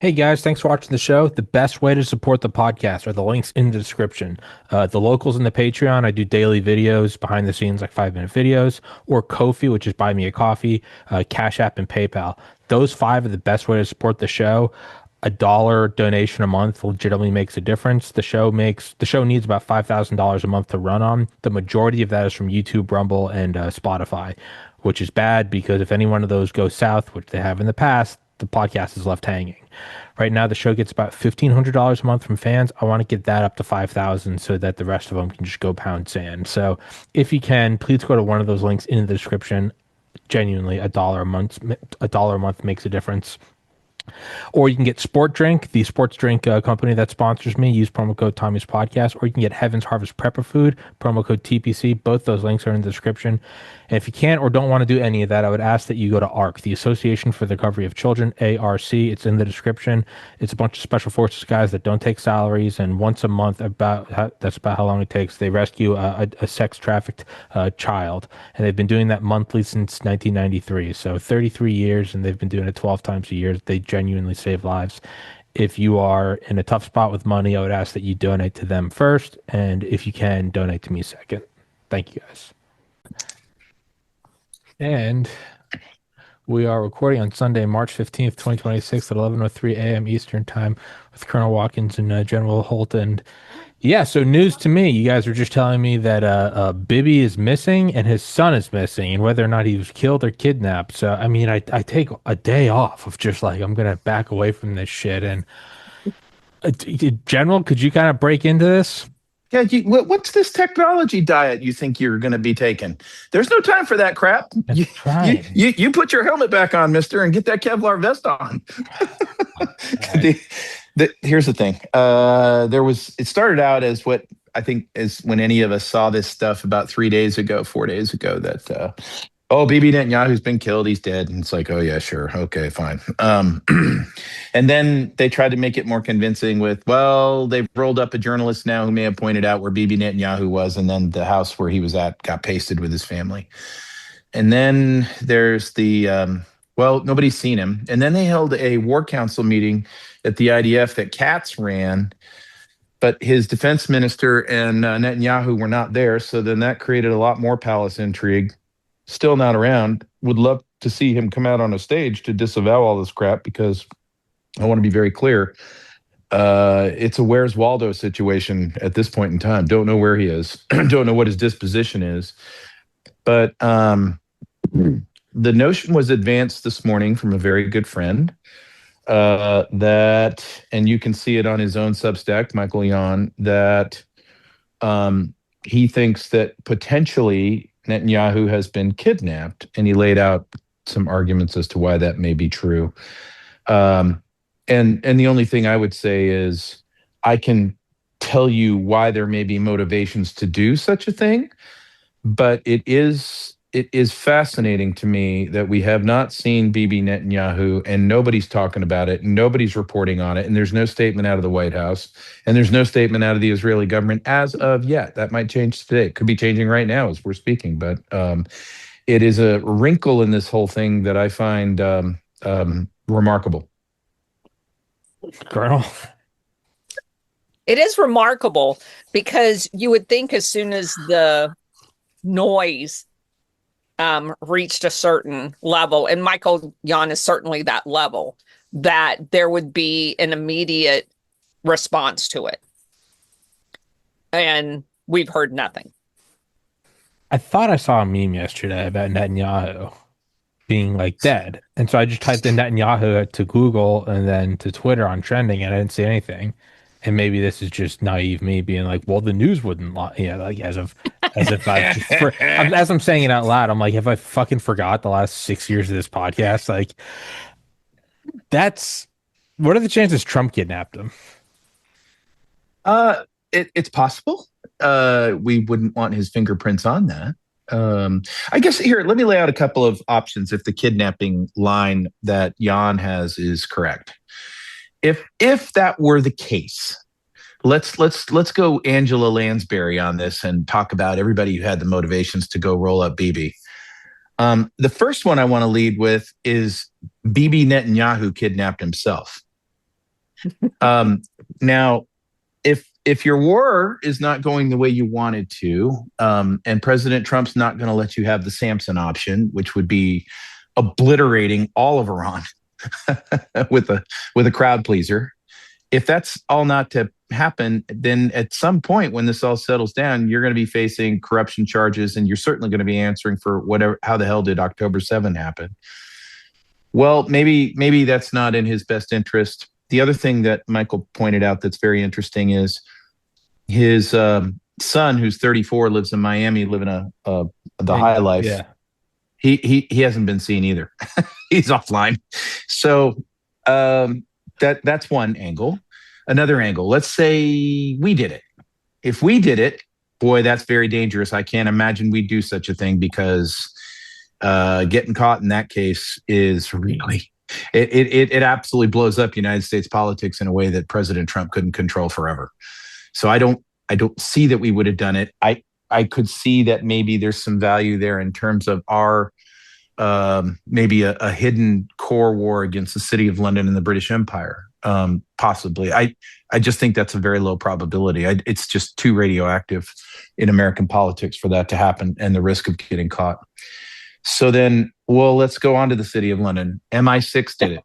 Hey guys, thanks for watching the show. The best way to support the podcast are the links in the description. The locals in the Patreon, I do daily videos, behind the scenes, like 5-minute videos, or Ko-fi, which is buy me a coffee, Cash App, and PayPal. Those five are the best way to support the show. $1 donation a month legitimately makes a difference. The show needs about $5,000 a month to run on. The majority of that is from YouTube, Rumble, and Spotify, which is bad because if any one of those goes south, which they have in the past, the podcast is left hanging. Right now, the show gets about $1,500 a month from fans. I want to get that up to 5,000 so that the rest of them can just go pound sand. So, if you can, please go to one of those links in the description. Genuinely, a dollar a month makes a difference. Or you can get Sport Drink, the sports drink company that sponsors me. Use promo code Tommy's Podcast. Or you can get Heaven's Harvest Prepper Food, promo code TPC. Both those links are in the description. And if you can't or don't want to do any of that, I would ask that you go to ARC, the Association for the Recovery of Children, ARC. It's in the description. It's a bunch of special forces guys that don't take salaries, and once a month, that's about how long it takes, they rescue a sex trafficked child, and they've been doing that monthly since 1993. So 33 years, and they've been doing it 12 times a year. They genuinely save lives. If you are in a tough spot with money, I would ask that you donate to them first, and if you can, donate to me second. Thank you guys. And we are recording on Sunday, March 15th, 2026 at 11:03 a.m. Eastern Time with Colonel Watkins and General Holt. And yeah, so news to me. You guys were just telling me that Bibby is missing and his son is missing, and whether or not he was killed or kidnapped. So, I mean, I take a day off of just like, I'm going to back away from this shit. And General, could you kind of break into this? Yeah, what's this technology diet you think you're going to be taking? There's no time for that crap. You, Right. you put your helmet back on, mister, and get that Kevlar vest on. Here's the thing. It started out as what I think is when any of us saw this stuff about 4 days ago, that, Bibi Netanyahu's been killed. He's dead. And it's like, oh, yeah, sure. Okay, fine. And then they tried to make it more convincing with, well, they've rolled up a journalist now who may have pointed out where Bibi Netanyahu was, and then the house where he was at got pasted with his family. And then there's nobody's seen him. And then they held a war council meeting at the IDF that Katz ran, but his defense minister and Netanyahu were not there. So then that created a lot more palace intrigue. Still not around. Would love to see him come out on a stage to disavow all this crap, because I want to be very clear. It's a Where's Waldo situation at this point in time. Don't know where he is. Don't know what his disposition is. But the notion was advanced this morning from a very good friend that, and you can see it on his own Substack, Michael Yon, that he thinks that potentially Netanyahu has been kidnapped, and he laid out some arguments as to why that may be true. And the only thing I would say is I can tell you why there may be motivations to do such a thing, but it is fascinating to me that we have not seen Bibi Netanyahu, and nobody's talking about it, and nobody's reporting on it, and there's no statement out of the White House, and there's no statement out of the Israeli government as of yet. That might change today. It could be changing right now as we're speaking, but it is a wrinkle in this whole thing that I find remarkable. Colonel? It is remarkable because you would think as soon as the noise reached a certain level, and Michael Yon is certainly that level, that there would be an immediate response to it. And we've heard nothing. I thought I saw a meme yesterday about Netanyahu being like dead. And so I just typed in Netanyahu to Google and then to Twitter on trending, and I didn't see anything. And maybe this is just naive me being like, well, the news wouldn't lie. Yeah, like as if as I'm saying it out loud, I'm like, have I fucking forgot the last 6 years of this podcast? Like, what are the chances Trump kidnapped him? It's possible. We wouldn't want his fingerprints on that. I guess here, let me lay out a couple of options if the kidnapping line that Jan has is correct. If that were the case, let's go Angela Lansbury on this and talk about everybody who had the motivations to go roll up Bibi. The first one I want to lead with is Bibi Netanyahu kidnapped himself. Now, if your war is not going the way you wanted to, and President Trump's not going to let you have the Samson option, which would be obliterating all of Iran with a crowd pleaser, if that's all not to happen, then at some point when this all settles down, you're going to be facing corruption charges, and you're certainly going to be answering for how the hell did October 7 happen? Well, maybe that's not in his best interest. The other thing that Michael pointed out that's very interesting is his son, who's 34, lives in Miami, living the high life. Yeah. He hasn't been seen either. He's offline. So that's one angle. Another angle, let's say we did it. If we did it, boy, that's very dangerous. I can't imagine we'd do such a thing, because getting caught in that case is really, it absolutely blows up United States politics in a way that President Trump couldn't control forever. So I don't see that we would have done it. I could see that maybe there's some value there in terms of our maybe a hidden core war against the City of London and the British Empire. Possibly. I just think that's a very low probability. It's just too radioactive in American politics for that to happen, and the risk of getting caught. So then, well, let's go on to the City of London. MI6 did it.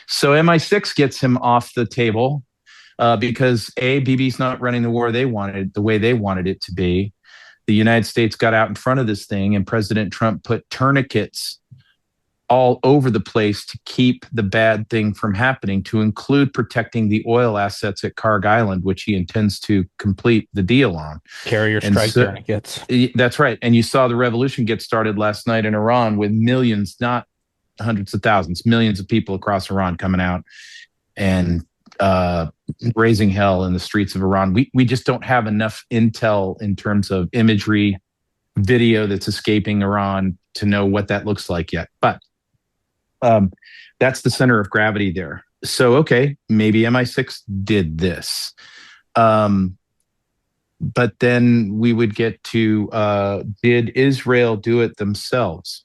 So MI6 gets him off the table because BB's not running the war the way they wanted it to be. The United States got out in front of this thing, and President Trump put tourniquets all over the place to keep the bad thing from happening, to include protecting the oil assets at Carg Island, which he intends to complete the deal on. Carrier strike tourniquets. That's right. And you saw the revolution get started last night in Iran, with millions, not hundreds of thousands, millions of people across Iran coming out and raising hell in the streets of Iran. We just don't have enough intel in terms of imagery, video that's escaping Iran to know what that looks like yet. But that's the center of gravity there. So, okay, maybe MI6 did this. But then we would get to, did Israel do it themselves?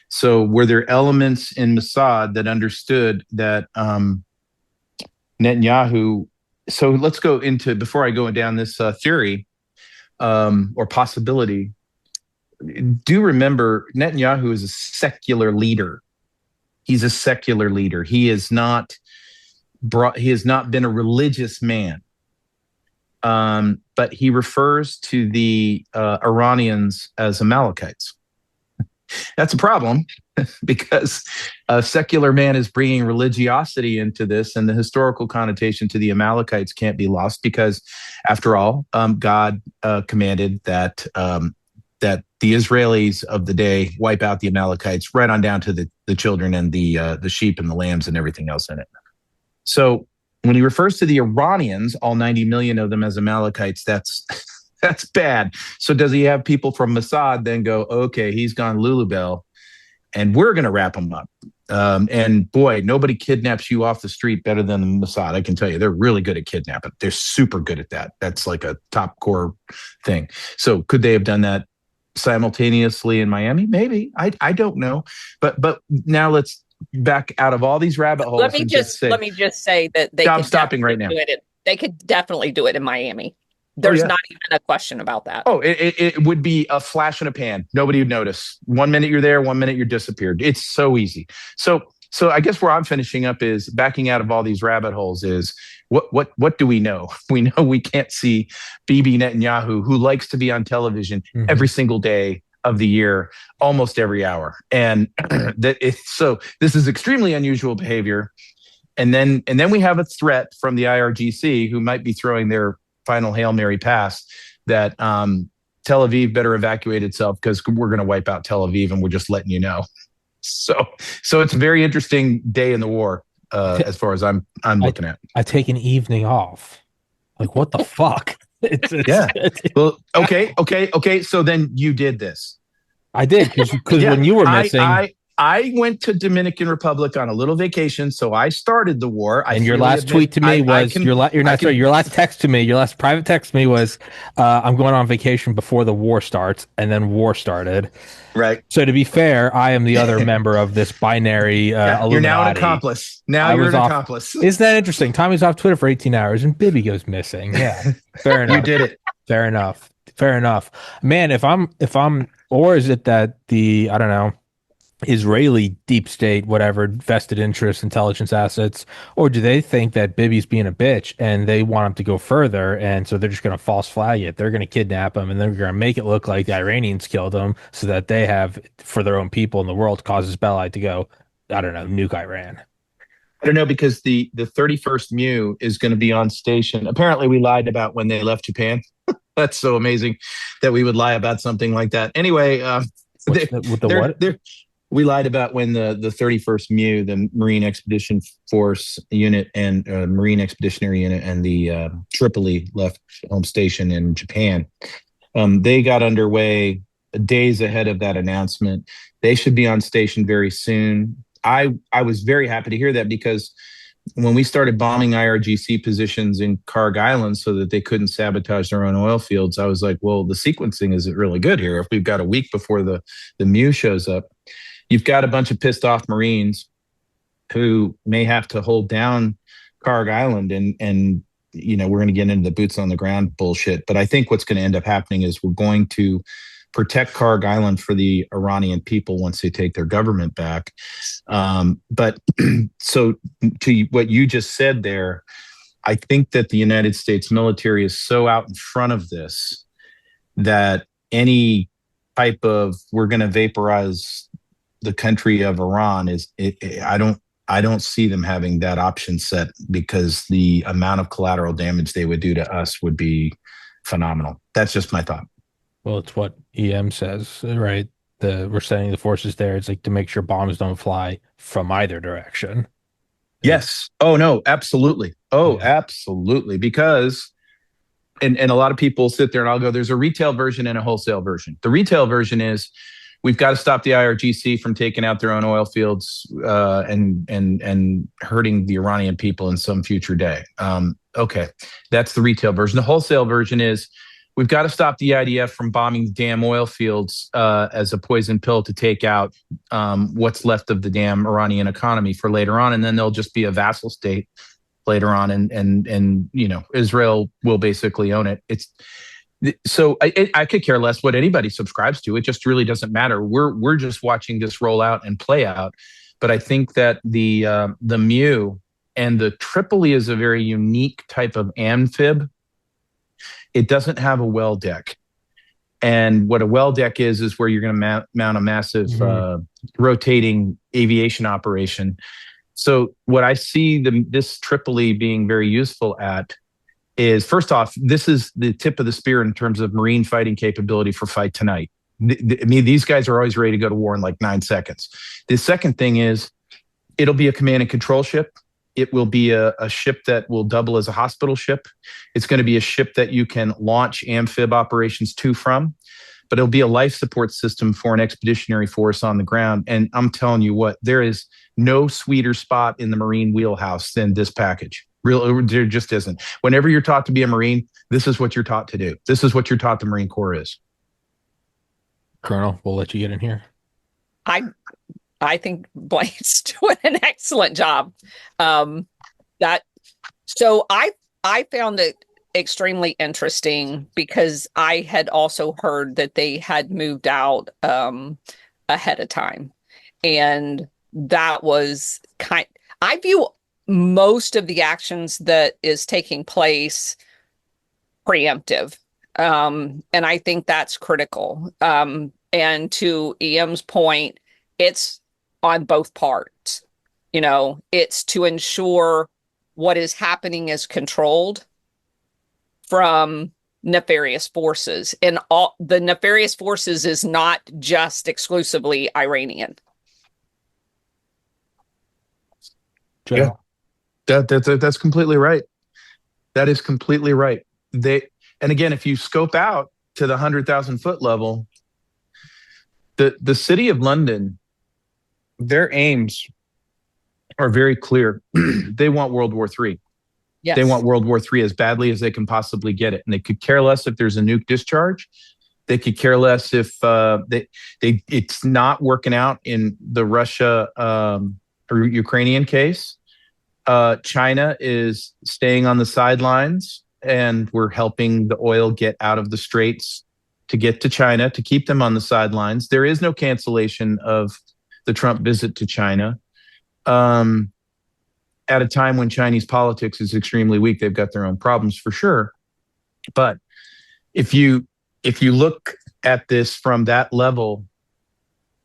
So were there elements in Mossad that understood that Netanyahu? So let's go into, before I go down this theory or possibility, do remember Netanyahu is a secular leader. He's a secular leader. He has not been a religious man. But he refers to the Iranians as Amalekites. That's a problem, because a secular man is bringing religiosity into this, and the historical connotation to the Amalekites can't be lost, because, after all, God commanded that the Israelis of the day wipe out the Amalekites, right on down to the children and the sheep and the lambs and everything else in it. So when he refers to the Iranians, all 90 million of them, as Amalekites, that's bad. So does he have people from Mossad then go, okay, he's gone Lulubelle, and we're going to wrap him up? And boy, nobody kidnaps you off the street better than the Mossad. I can tell you, they're really good at kidnapping. They're super good at that. That's like a top core thing. So could they have done that simultaneously in Miami? Maybe. I don't know. But now let's back out of all these rabbit holes. Let me just say that they I'm stopping right now. They could definitely do it in Miami. There's not even a question about that. Oh, it would be a flash in a pan. Nobody would notice. 1 minute you're there, 1 minute you're disappeared. It's so easy. So I guess where I'm finishing up is, backing out of all these rabbit holes, is what do we know? We know we can't see Bibi Netanyahu, who likes to be on television every single day of the year, almost every hour. And so this is extremely unusual behavior. And then we have a threat from the IRGC, who might be throwing their final Hail Mary pass that Tel Aviv better evacuate itself, because we're going to wipe out Tel Aviv, and we're just letting you know. So it's a very interesting day in the war, as far as I'm looking at. I take an evening off. Like, what the fuck? Well, okay. So then you did this. I did, because when you were missing, I went to Dominican Republic on a little vacation, so I started the war. And your last tweet to me was your last text to me, your last private text to me was, "I'm going on vacation before the war starts," and then war started. Right. So to be fair, I am the other member of this binary Illuminati. You're now an accomplice. You're an accomplice. Isn't that interesting? Tommy's off Twitter for 18 hours, and Bibby goes missing. Yeah, fair enough. You did it. Fair enough. Man, if I'm, or is it that the, I don't know, Israeli deep state, whatever, vested interest, intelligence assets, or do they think that Bibi's being a bitch and they want him to go further, and so they're just going to false flag it? They're going to kidnap him and they're going to make it look like the Iranians killed him so that they have, for their own people in the world, causes Belli to go, I don't know, nuke Iran. I don't know, because the 31st Mu is going to be on station. Apparently, we lied about when they left Japan. That's so amazing that we would lie about something like that. Anyway, we lied about when the 31st Mu, the Marine Expedition Force unit and Marine Expeditionary Unit, and the Tripoli left home station in Japan. They got underway days ahead of that announcement. They should be on station very soon. I was very happy to hear that, because when we started bombing IRGC positions in Karg Island so that they couldn't sabotage their own oil fields, I was like, well, the sequencing isn't really good here. If we've got a week before the Mu shows up, you've got a bunch of pissed off Marines who may have to hold down Karg Island, and we're going to get into the boots on the ground bullshit. But I think what's going to end up happening is we're going to protect Karg Island for the Iranian people once they take their government back. But so to what you just said there, I think that the United States military is so out in front of this that any type of we're going to vaporize the country of Iran I don't see them having that option set, because the amount of collateral damage they would do to us would be phenomenal. That's just my thought. Well, it's what EM says, right? We're sending the forces there. It's like to make sure bombs don't fly from either direction. Yes. Oh, no, absolutely. Oh, yeah. Absolutely. Because, and a lot of people sit there and I'll go, there's a retail version and a wholesale version. The retail version is, we've got to stop the IRGC from taking out their own oil fields and hurting the Iranian people in some future day. Okay, that's the retail version. The wholesale version is, we've got to stop the IDF from bombing the damn oil fields as a poison pill to take out what's left of the damn Iranian economy for later on, and then they'll just be a vassal state later on, and Israel will basically own it. So I could care less what anybody subscribes to. It just really doesn't matter. We're just watching this roll out and play out. But I think that the Mu and the Tripoli is a very unique type of amphib. It doesn't have a well deck. And what a well deck is where you're going to mount a massive rotating aviation operation. So what I see this Tripoli being very useful at is, first off, this is the tip of the spear in terms of Marine fighting capability for fight tonight. I mean, these guys are always ready to go to war in like 9 seconds. The second thing is, it'll be a command and control ship. It will be a ship that will double as a hospital ship. It's going to be a ship that you can launch amphib operations to from, but it'll be a life support system for an expeditionary force on the ground. And I'm telling you what, there is no sweeter spot in the Marine wheelhouse than this package. There just isn't. Whenever you're taught to be a Marine, this is what you're taught to do. This is what you're taught the Marine Corps is. Colonel, we'll let you get in here. I think Blaine's doing an excellent job. So I found it extremely interesting because I had also heard that they had moved out ahead of time, and that was I view most of the actions that is taking place preemptive, and I think that's critical. And to EM's point, it's on both parts. It's to ensure what is happening is controlled from nefarious forces. And all the nefarious forces is not just exclusively Iranian. Yeah, that's completely right. That is completely right. And again, if you scope out to the 100,000 foot level, the city of London their aims are very clear. They want World War III. Yes. They want World War III as badly as they can possibly get it. And they could care less if there's a nuke discharge. They could care less if it's not working out in the Russia or Ukrainian case. China is staying on the sidelines, and we're helping the oil get out of the straits to get to China, to keep them on the sidelines. There is no cancellation of the Trump visit to China. At a time when Chinese politics is extremely weak, they've got their own problems for sure. But if you look at this from that level,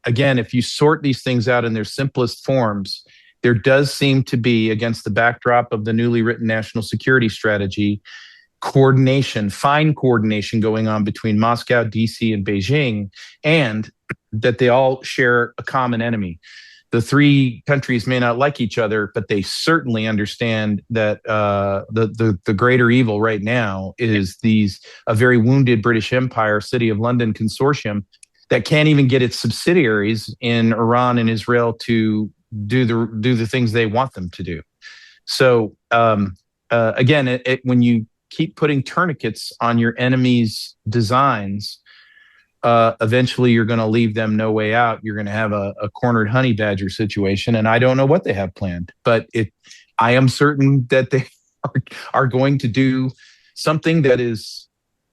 again, if you sort these things out in their simplest forms, there does seem to be, against the backdrop of the newly written national security strategy, fine coordination going on between Moscow, DC, and Beijing, and that they all share a common enemy. The three countries may not like each other, but they certainly understand that the greater evil right now is a very wounded British Empire, City of London consortium that can't even get its subsidiaries in Iran and Israel to do the things they want them to do. So again, when you keep putting tourniquets on your enemy's designs, eventually you're going to leave them no way out. You're going to have a cornered honey badger situation, and I don't know what they have planned, but I am certain that they are going to do something that is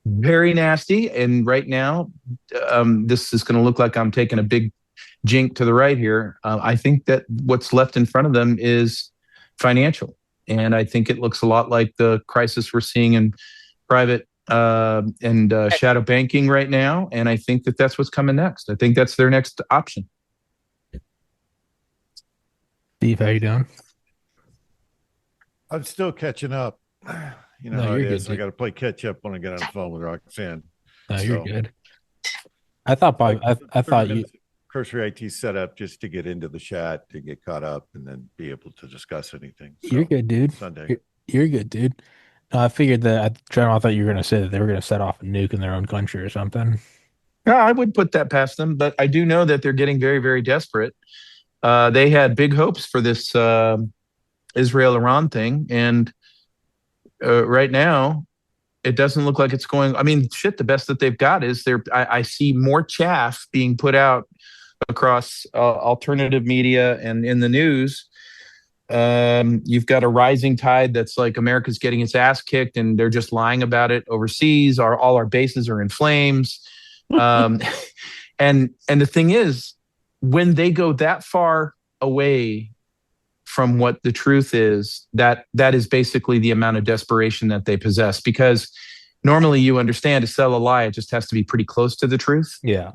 very nasty. And right now, this is going to look like I'm taking a big jink to the right here. I think that what's left in front of them is financial, and I think it looks a lot like the crisis we're seeing in private and shadow banking right now. And I think that that's what's coming next. I think that's their next option. Steve, how you doing? I'm still catching up. You know, No, you're good, I got to play catch up when I get on the phone with Roxanne. No, you're good. I thought you cursory IT set up just to get into the chat, to get caught up, and then be able to discuss anything. So, you're good, dude. Sunday. You're good, dude. No, I figured that. I thought you were going to say that they were going to set off a nuke in their own country or something. No, I would put that past them, but I do know that they're getting very, very desperate. They had big hopes for this Israel-Iran thing, and right now, it doesn't look like it's going. I mean, shit, the best that they've got is I see more chaff being put out across alternative media and in the news. You've got a rising tide that's like America's getting its ass kicked, and they're just lying about it overseas. All our bases are in flames. And the thing is, when they go that far away from what the truth is, that is basically the amount of desperation that they possess. Because normally, you understand, to sell a lie, it just has to be pretty close to the truth. Yeah.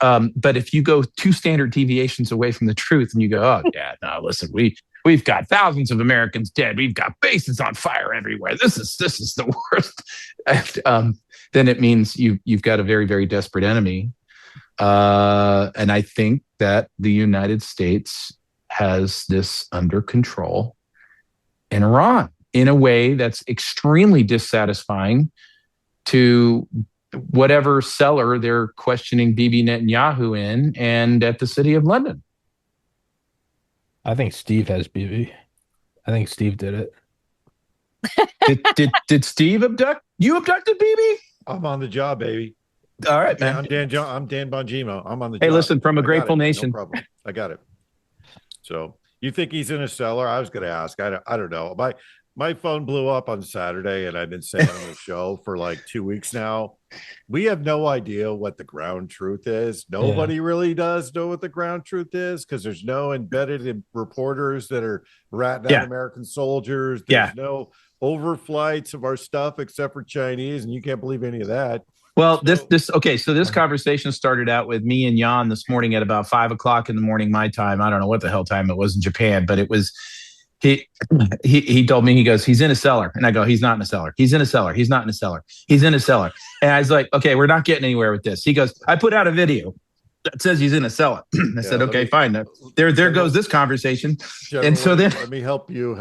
But if you go 2 standard deviations away from the truth and you go, oh yeah, no, listen, we've got thousands of Americans dead. We've got bases on fire everywhere. This is the worst. And, then it means you've got a very, very desperate enemy. And I think that the United States has this under control in Iran in a way that's extremely dissatisfying to whatever cellar they're questioning Bibi Netanyahu in and at the City of London. I think Steve has BB. I think Steve did it. Did Steve abduct? You abducted BB? I'm on the job, baby. All right, man. I'm Dan Bongino. I'm on the Hey, job. listen, from a grateful nation. No problem. I got it. So you think he's in a cellar? I was going to ask. I don't know. My phone blew up on Saturday, and I've been saying on the show for like 2 weeks now. We have no idea what the ground truth is. Nobody really does know what the ground truth is, because there's no embedded reporters that are ratting out American soldiers. There's no overflights of our stuff except for Chinese, and you can't believe any of that. Well, this conversation started out with me and Jan this morning at about 5:00 in the morning, my time. I don't know what the hell time it was in Japan, but it was. He told me, he goes, he's in a cellar. And I go, he's not in a cellar. He's in a cellar. He's not in a cellar. He's in a cellar. And I was like, okay, we're not getting anywhere with this. He goes, I put out a video that says he's in a cellar. I said, okay, fine. There goes this conversation. And so then let me help you.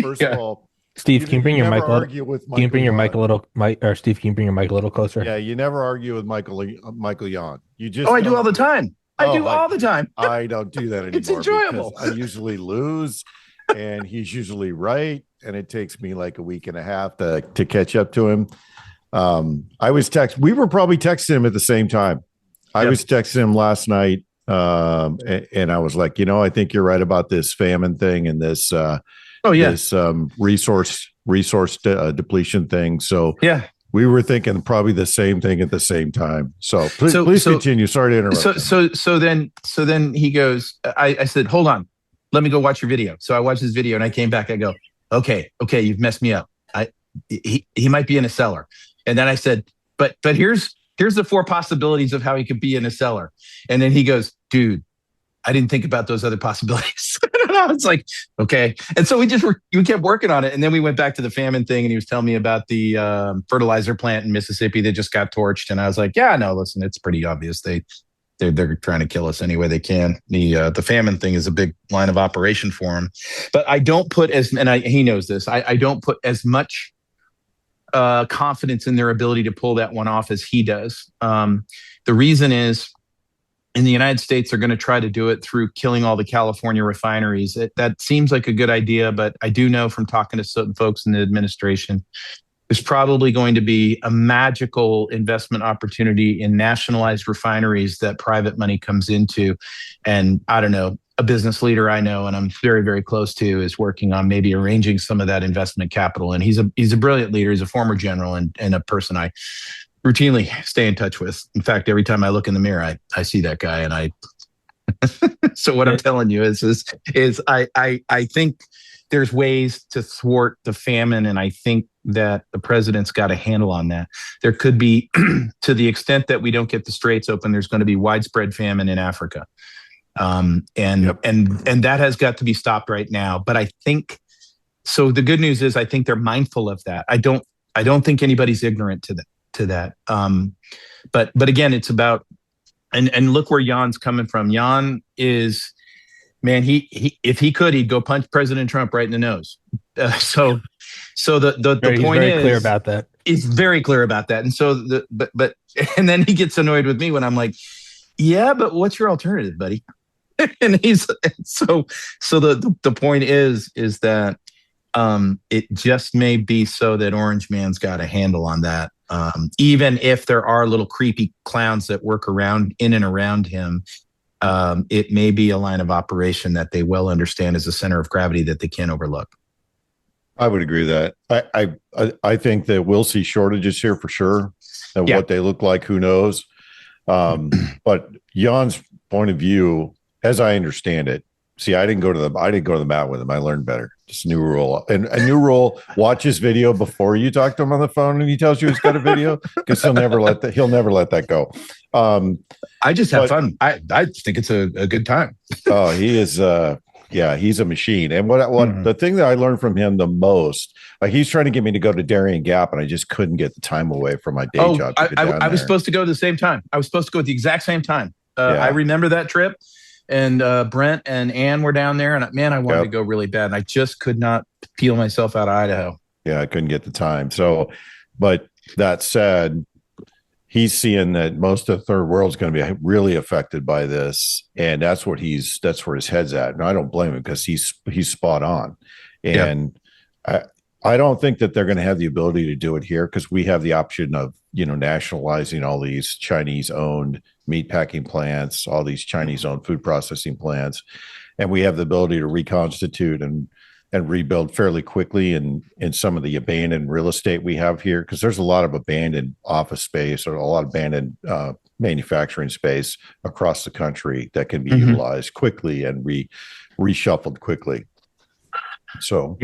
First of all, Steve, can you bring your mic a little? Can you bring your mic a little? Steve, can you bring your mic a little closer? Yeah, you never argue with Michael Yon. You just I do all the time. I do all the time. I don't do that anymore. It's enjoyable. I usually lose, and he's usually right, and it takes me like a week and a half to catch up to him. We were probably texting him at the same time. I was texting him last night, and I was like, I think you're right about this famine thing and this this resource depletion thing. So we were thinking probably the same thing at the same time. So please continue. Sorry to interrupt. So then he goes, I said, hold on, let me go watch your video. So I watched his video and I came back. I go, okay, you've messed me up. He might be in a cellar. And then I said, but here's the 4 possibilities of how he could be in a cellar. And then he goes, dude, I didn't think about those other possibilities. It's like, okay. And so we kept working on it. And then we went back to the famine thing, and he was telling me about the fertilizer plant in Mississippi that just got torched. And I was like, yeah, no, listen, it's pretty obvious. They're trying to kill us any way they can. The famine thing is a big line of operation for him. But I don't put he knows this, I don't put as much confidence in their ability to pull that one off as he does. The reason is, in the United States, they're going to try to do it through killing all the California refineries. That seems like a good idea, but I do know from talking to some folks in the administration, there's probably going to be a magical investment opportunity in nationalized refineries that private money comes into. And I don't know, a business leader I know, and I'm very, very close to, is working on maybe arranging some of that investment capital. And he's a brilliant leader. He's a former general and a person I routinely stay in touch with. In fact, every time I look in the mirror, I see that guy, and I. So what I'm telling you is I think there's ways to thwart the famine, and I think that the president's got a handle on that. There could be, to the extent that we don't get the straits open, there's going to be widespread famine in Africa, and that has got to be stopped right now. But I think so. The good news is I think they're mindful of that. I don't think anybody's ignorant to that. But again, it's about, and look where Jan's coming from. Jan is, man, he if he could, he'd go punch President Trump right in the nose. So the point is, clear about that. He's very clear about that. And so but and then he gets annoyed with me when I'm like, yeah, but what's your alternative, buddy? And he's so the point is that it just may be so that Orange Man's got a handle on that. Even if there are little creepy clowns that work in and around him, it may be a line of operation that they well understand as a center of gravity that they can't overlook. I would agree with that. I think that we'll see shortages here for sure. And what they look like, who knows? But Jan's point of view, as I understand it, see, I didn't go to the mat with him. I learned better. Just a new rule. And a new rule: watch his video before you talk to him on the phone, and he tells you he's got a video, because he'll never let that go. I just have fun. I think it's a good time. Oh, he is. He's a machine. And what the thing that I learned from him the most, like, he's trying to get me to go to Darien Gap, and I just couldn't get the time away from my day job. I was supposed to go at the same time. I was supposed to go at the exact same time. I remember that trip. And Brent and Ann were down there, and man, I wanted to go really bad, and I just could not peel myself out of Idaho. Yeah, I couldn't get the time. So, but that said, he's seeing that most of the third world is going to be really affected by this, and that's where his head's at. And I don't blame him, because he's spot on. And I don't think that they're going to have the ability to do it here, because we have the option of, nationalizing all these Chinese-owned meat packing plants, all these Chinese-owned food processing plants, and we have the ability to reconstitute and rebuild fairly quickly in some of the abandoned real estate we have here, because there's a lot of abandoned office space or a lot of abandoned manufacturing space across the country that can be utilized quickly and reshuffled quickly. So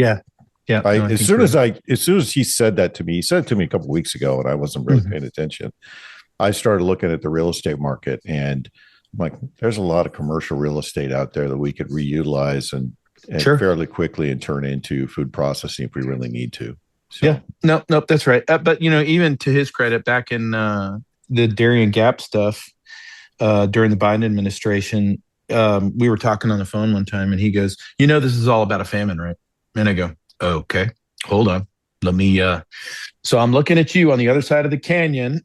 as soon as he said that to me, he said it to me a couple of weeks ago, and I wasn't really paying attention. I started looking at the real estate market, and I'm like, there's a lot of commercial real estate out there that we could reutilize and fairly quickly and turn into food processing if we really need to. So. Yeah, no, that's right. But even to his credit, back in the Darien Gap stuff during the Biden administration, we were talking on the phone one time, and he goes, "This is all about a famine, right?" And I go, "Okay, hold on." let me so I'm looking at you on the other side of the canyon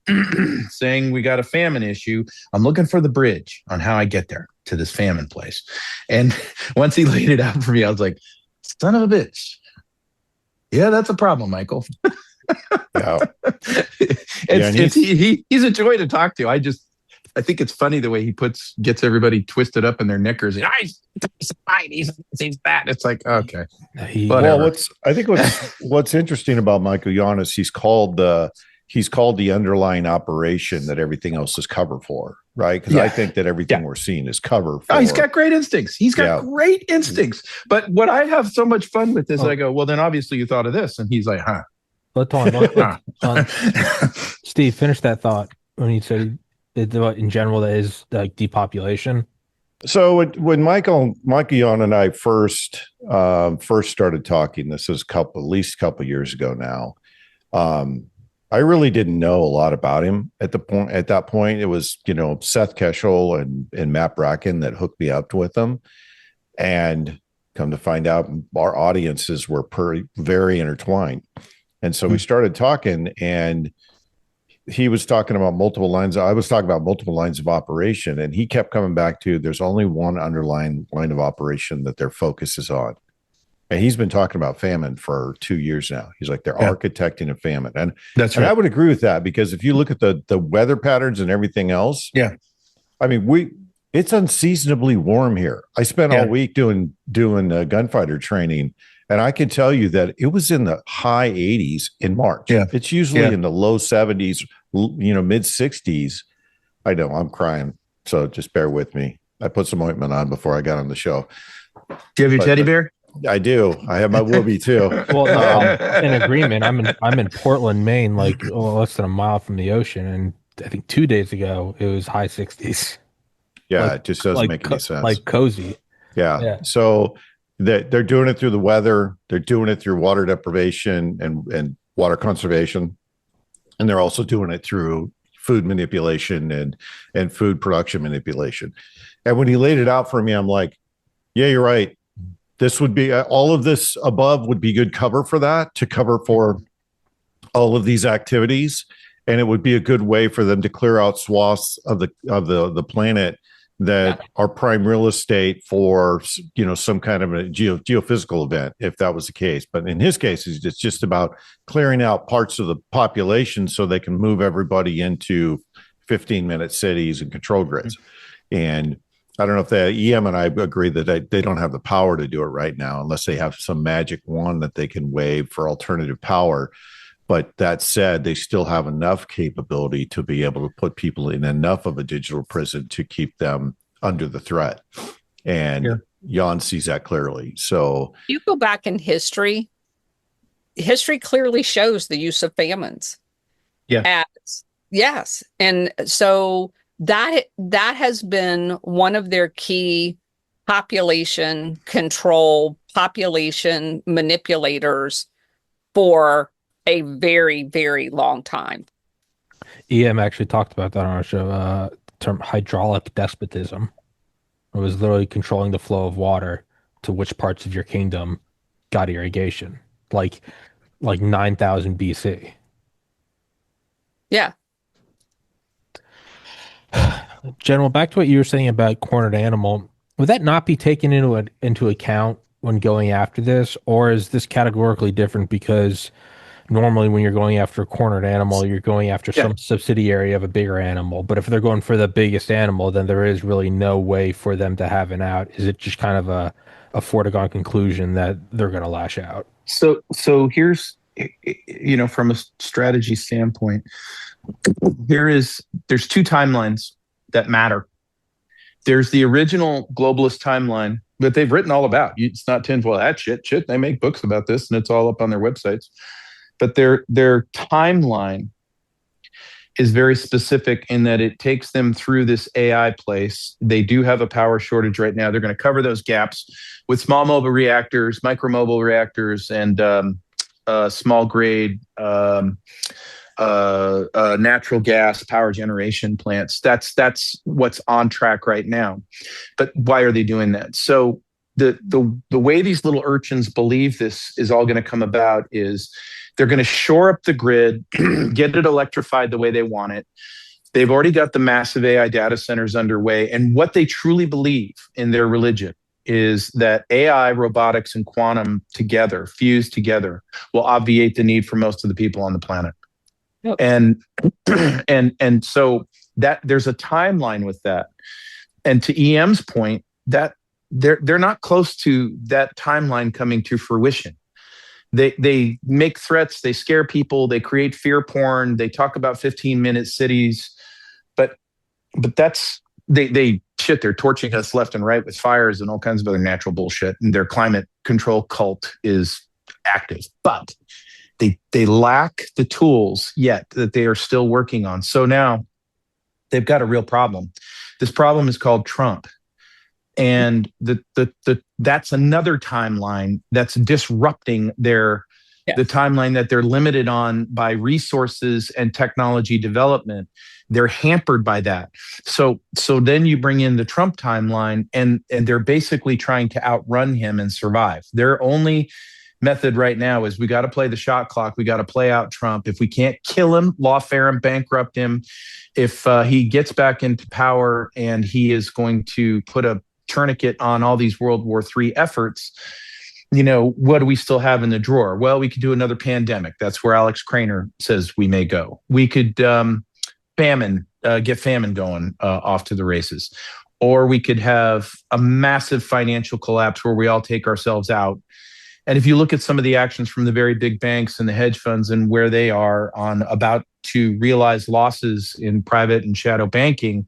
saying we got a famine issue. I'm looking for the bridge on how I get there to this famine place. And once he laid it out for me, I was like, son of a bitch. Yeah, that's a problem, Michael. Yeah. He's a joy to talk to. I think it's funny the way he gets everybody twisted up in their knickers. He's fine. He's fat. It's like, okay. Well, what's interesting about Michael Giannis, he's called the underlying operation that everything else is cover for, right? Because I think that everything we're seeing is cover for. Oh, he's got great instincts. Great instincts. But what I have so much fun with is I go, well, then obviously you thought of this. And he's like, huh. Steve, finish that thought when you said in general that is like depopulation. So when Michael Yon and I first started talking, this was at least a couple years ago now. I really didn't know a lot about him at that point. It was, Seth Keschel and Matt Bracken that hooked me up with him, and come to find out our audiences were very intertwined. And so we started talking, and he was talking about multiple lines. I was talking about multiple lines of operation, and he kept coming back to there's only one underlying line of operation that their focus is on. And he's been talking about famine for 2 years now. He's like, they're architecting a famine. And that's right. And I would agree with that, because if you look at the weather patterns and everything else, I mean, it's unseasonably warm here. I spent all week doing gunfighter training, and I can tell you that it was in the high 80s in March. Yeah. It's usually in the low 70s, mid 60s. I know, I'm crying, so just bear with me. I put some ointment on before I got on the show. Do you have your teddy bear? I do. I have my Whoopi too. Well, in agreement. I'm in Portland, Maine, like less than a mile from the ocean, and I think 2 days ago it was high 60s. Yeah, it just doesn't make any sense. Like cozy. Yeah. So they're doing it through the weather. They're doing it through water deprivation and water conservation, and they're also doing it through food manipulation and food production manipulation. And when he laid it out for me, I'm like, yeah, you're right. This would be all of this above would be good cover for that, to cover for all of these activities, and it would be a good way for them to clear out swaths of the planet that are prime real estate for some kind of a geophysical event, if that was the case. But in his case, it's just about clearing out parts of the population so they can move everybody into 15-minute cities and control grids. And I don't know if the EM and I agree that they don't have the power to do it right now, unless they have some magic wand that they can wave for alternative power. But that said, they still have enough capability to be able to put people in enough of a digital prison to keep them under the threat. And Jan sees that clearly. So you go back in history clearly shows the use of famines. Yeah. Yes. And so that has been one of their key population control, population manipulators for a very, very long time. EM actually talked about that on our show, term hydraulic despotism. It was literally controlling the flow of water to which parts of your kingdom got irrigation, like 9,000 BC. Yeah. General, back to what you were saying about cornered animal, would that not be taken into account when going after this, or is this categorically different because normally when you're going after a cornered animal, you're going after some subsidiary of a bigger animal, but if they're going for the biggest animal, then there is really no way for them to have an out? Is it just kind of a foregone conclusion that they're going to lash out? So here's, from a strategy standpoint, there's two timelines that matter. There's the original globalist timeline that they've written all about. It's not tinfoil hat shit. They make books about this, and it's all up on their websites. But their timeline is very specific in that it takes them through this AI place. They do have a power shortage right now. They're going to cover those gaps with small mobile reactors, micro mobile reactors, and small grade natural gas power generation plants. That's what's on track right now. But why are they doing that? So the way these little urchins believe this is all going to come about is they're going to shore up the grid, get it electrified the way they want it. They've already got the massive AI data centers underway. And what they truly believe in their religion is that AI, robotics, and quantum together, fused together, will obviate the need for most of the people on the planet. Yep. And so that there's a timeline with that. And to EM's point, that they're not close to that timeline coming to fruition. They make threats, they scare people, they create fear porn, they talk about 15-minute cities, but that's they're torching us left and right with fires and all kinds of other natural bullshit, and their climate control cult is active. But they lack the tools yet that they are still working on. So now they've got a real problem. This problem is called Trump. And that's another timeline that's disrupting the timeline that they're limited on by resources and technology development. They're hampered by that. So then you bring in the Trump timeline, and they're basically trying to outrun him and survive. Their only method right now is we got to play the shot clock. We got to play out Trump. If we can't kill him, lawfare him, bankrupt him, if he gets back into power and he is going to put a tourniquet on all these World War III efforts, what do we still have in the drawer? Well, we could do another pandemic. That's where Alex Craner says we may go. We could get famine going off to the races. Or we could have a massive financial collapse where we all take ourselves out. And if you look at some of the actions from the very big banks and the hedge funds and where they are on about to realize losses in private and shadow banking,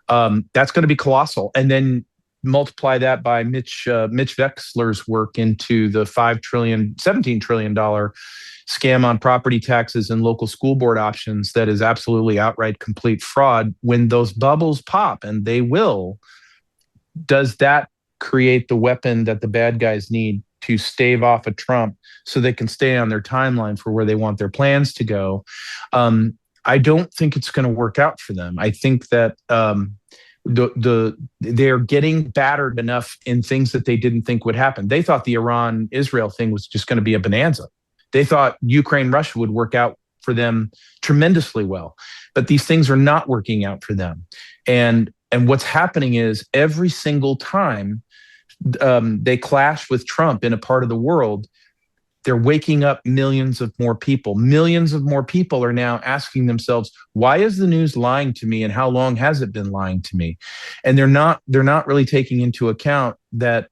that's going to be colossal. And then multiply that by Mitch Wexler's work into the $17 trillion scam on property taxes and local school board options that is absolutely outright complete fraud. When those bubbles pop, and they will, does that create the weapon that the bad guys need to stave off a Trump so they can stay on their timeline for where they want their plans to go? I don't think it's going to work out for them. I think that they're getting battered enough in things that they didn't think would happen. They thought the Iran-Israel thing was just going to be a bonanza. They thought Ukraine-Russia would work out for them tremendously well, but these things are not working out for them. And what's happening is every single time they clash with Trump in a part of the world, they're waking up millions of more people. Millions of more people are now asking themselves, why is the news lying to me, and how long has it been lying to me? And they're not really taking into account that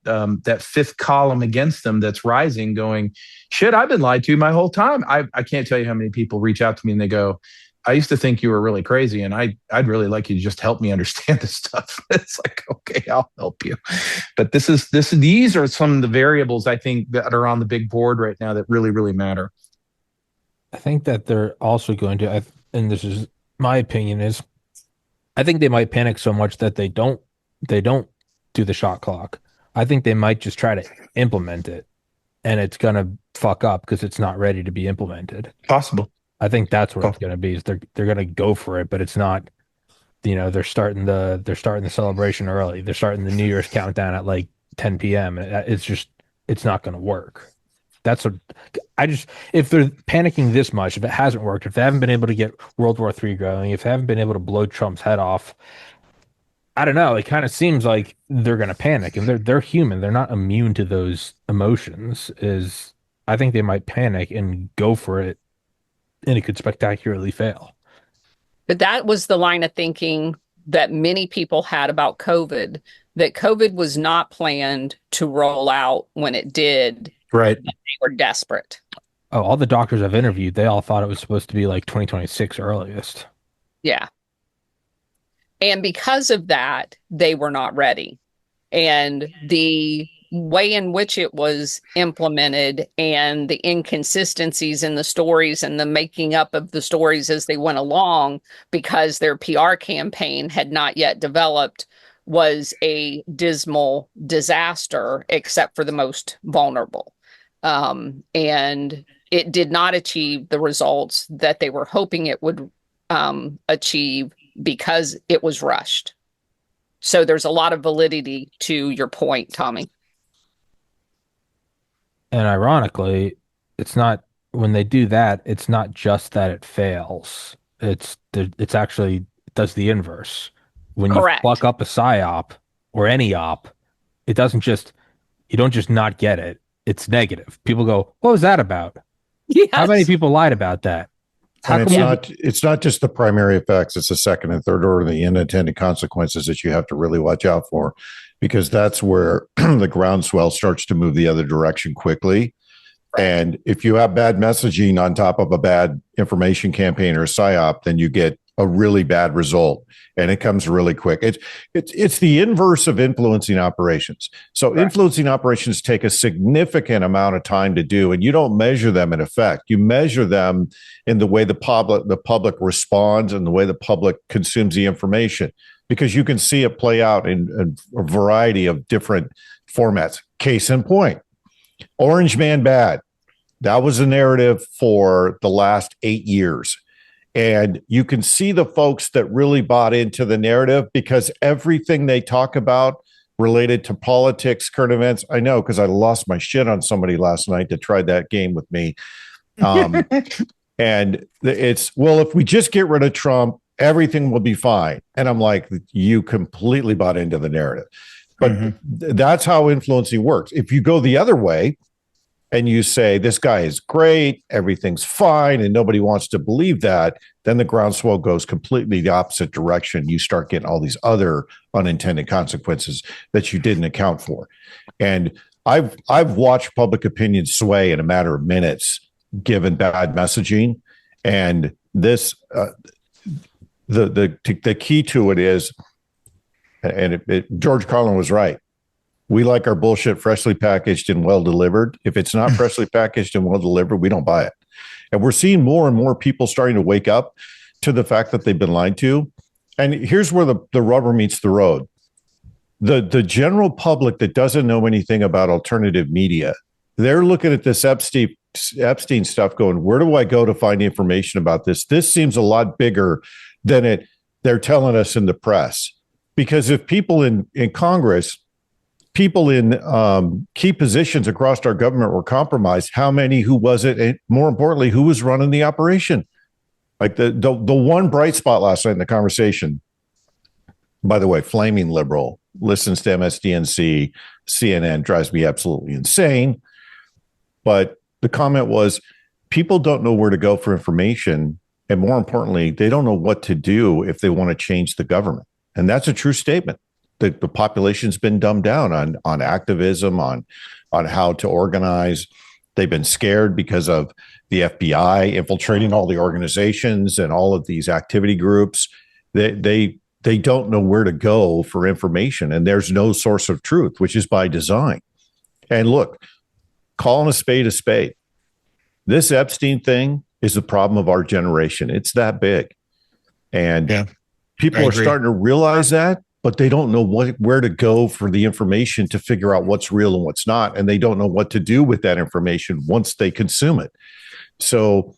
fifth column against them that's rising, going, shit, I've been lied to my whole time. I can't tell you how many people reach out to me and they go, I used to think you were really crazy, and I'd really like you to just help me understand this stuff. It's like, okay, I'll help you. But these are some of the variables I think that are on the big board right now that really, really matter. I think that they're also going to, and this is my opinion, is I think they might panic so much that they don't do the shot clock. I think they might just try to implement it, and it's gonna fuck up because it's not ready to be implemented. Possible. I think that's what it's going to be. Is they're going to go for it, but it's not. They're starting the celebration early. They're starting the New Year's countdown at like 10 p.m. It's not going to work. That's what if they're panicking this much, if it hasn't worked, if they haven't been able to get World War III going, if they haven't been able to blow Trump's head off, I don't know. It kind of seems like they're going to panic, and they're human. They're not immune to those emotions. I think they might panic and go for it, and it could spectacularly fail. But that was the line of thinking that many people had about COVID, that COVID was not planned to roll out when it did. Right. They were desperate. Oh, all the doctors I've interviewed, they all thought it was supposed to be like 2026 earliest. Yeah. And because of that, they were not ready. And the way in which it was implemented and the inconsistencies in the stories and the making up of the stories as they went along, because their PR campaign had not yet developed, was a dismal disaster, except for the most vulnerable. And it did not achieve the results that they were hoping it would achieve because it was rushed. So there's a lot of validity to your point, Tommy. And ironically, it's not when they do that, it's not just that it fails. It's actually it does the inverse. When you Correct. fuck up a psyop or any op, it doesn't just you don't just not get it. It's negative. People go, "What was that about? How many Yes. people lied about that? How And come it's not just the primary effects, it's the second and third order, the unintended consequences that you have to really watch out for, because that's where the groundswell starts to move the other direction quickly. And if you have bad messaging on top of a bad information campaign or a psyop, then you get a really bad result, and it comes really quick. It's the inverse of influencing operations. So influencing operations take a significant amount of time to do, and you don't measure them in effect. You measure them in the way the public responds and the way the public consumes the information, because you can see it play out in a variety of different formats. Case in point, Orange Man bad. That was the narrative for the last 8 years. And you can see the folks that really bought into the narrative, because everything they talk about related to politics, current events, I know because I lost my shit on somebody last night that tried that game with me. And it's, well, if we just get rid of Trump, everything will be fine. And I'm like, you completely bought into the narrative. But that's how influencing works. If you go the other way, and you say, this guy is great, everything's fine, and nobody wants to believe that, then the groundswell goes completely the opposite direction. You start getting all these other unintended consequences that you didn't account for. And I've watched public opinion sway in a matter of minutes, given bad messaging. And this, the key to it is, and George Carlin was right. We like our bullshit freshly packaged and well delivered. If it's not freshly packaged and well delivered, we don't buy it. And we're seeing more and more people starting to wake up to the fact that they've been lied to. And here's where the rubber meets the road. The general public that doesn't know anything about alternative media, they're looking at this Epstein stuff going, where do I go to find information about this? This seems a lot bigger than they're telling us in the press. Because if people in Congress, people in key positions across our government were compromised, how many, who was it? And more importantly, who was running the operation? Like the one bright spot last night in the conversation, by the way, flaming liberal, listens to MSDNC, CNN, drives me absolutely insane. But the comment was, people don't know where to go for information. And more importantly, they don't know what to do if they want to change the government. And that's a true statement. The population's been dumbed down on activism, on how to organize. They've been scared because of the FBI infiltrating all the organizations and all of these activity groups. They don't know where to go for information, and there's no source of truth, which is by design. And look, calling a spade a spade. This Epstein thing is the problem of our generation. It's that big. And people are starting to realize that, but they don't know where to go for the information to figure out what's real and what's not. And they don't know what to do with that information once they consume it. So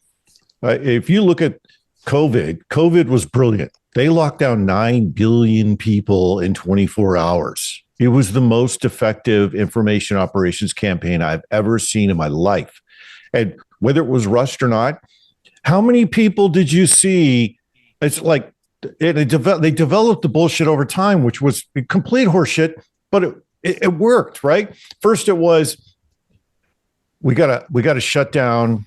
if you look at COVID was brilliant. They locked down 9 billion people in 24 hours. It was the most effective information operations campaign I've ever seen in my life. And whether it was rushed or not, how many people did you see? It's like, they developed the bullshit over time, which was complete horseshit, but it worked, right? First, it was we gotta shut down.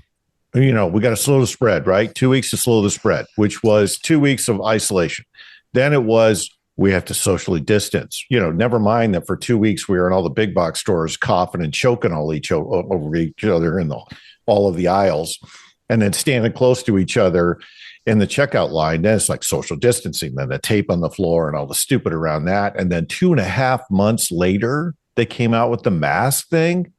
We got to slow the spread, right? 2 weeks to slow the spread, which was 2 weeks of isolation. Then it was we have to socially distance. Never mind that for 2 weeks we were in all the big box stores coughing and choking over each other in all of the aisles, and then standing close to each other in the checkout line. Then it's like social distancing, then the tape on the floor and all the stupid around that. And then 2.5 months later, they came out with the mask thing.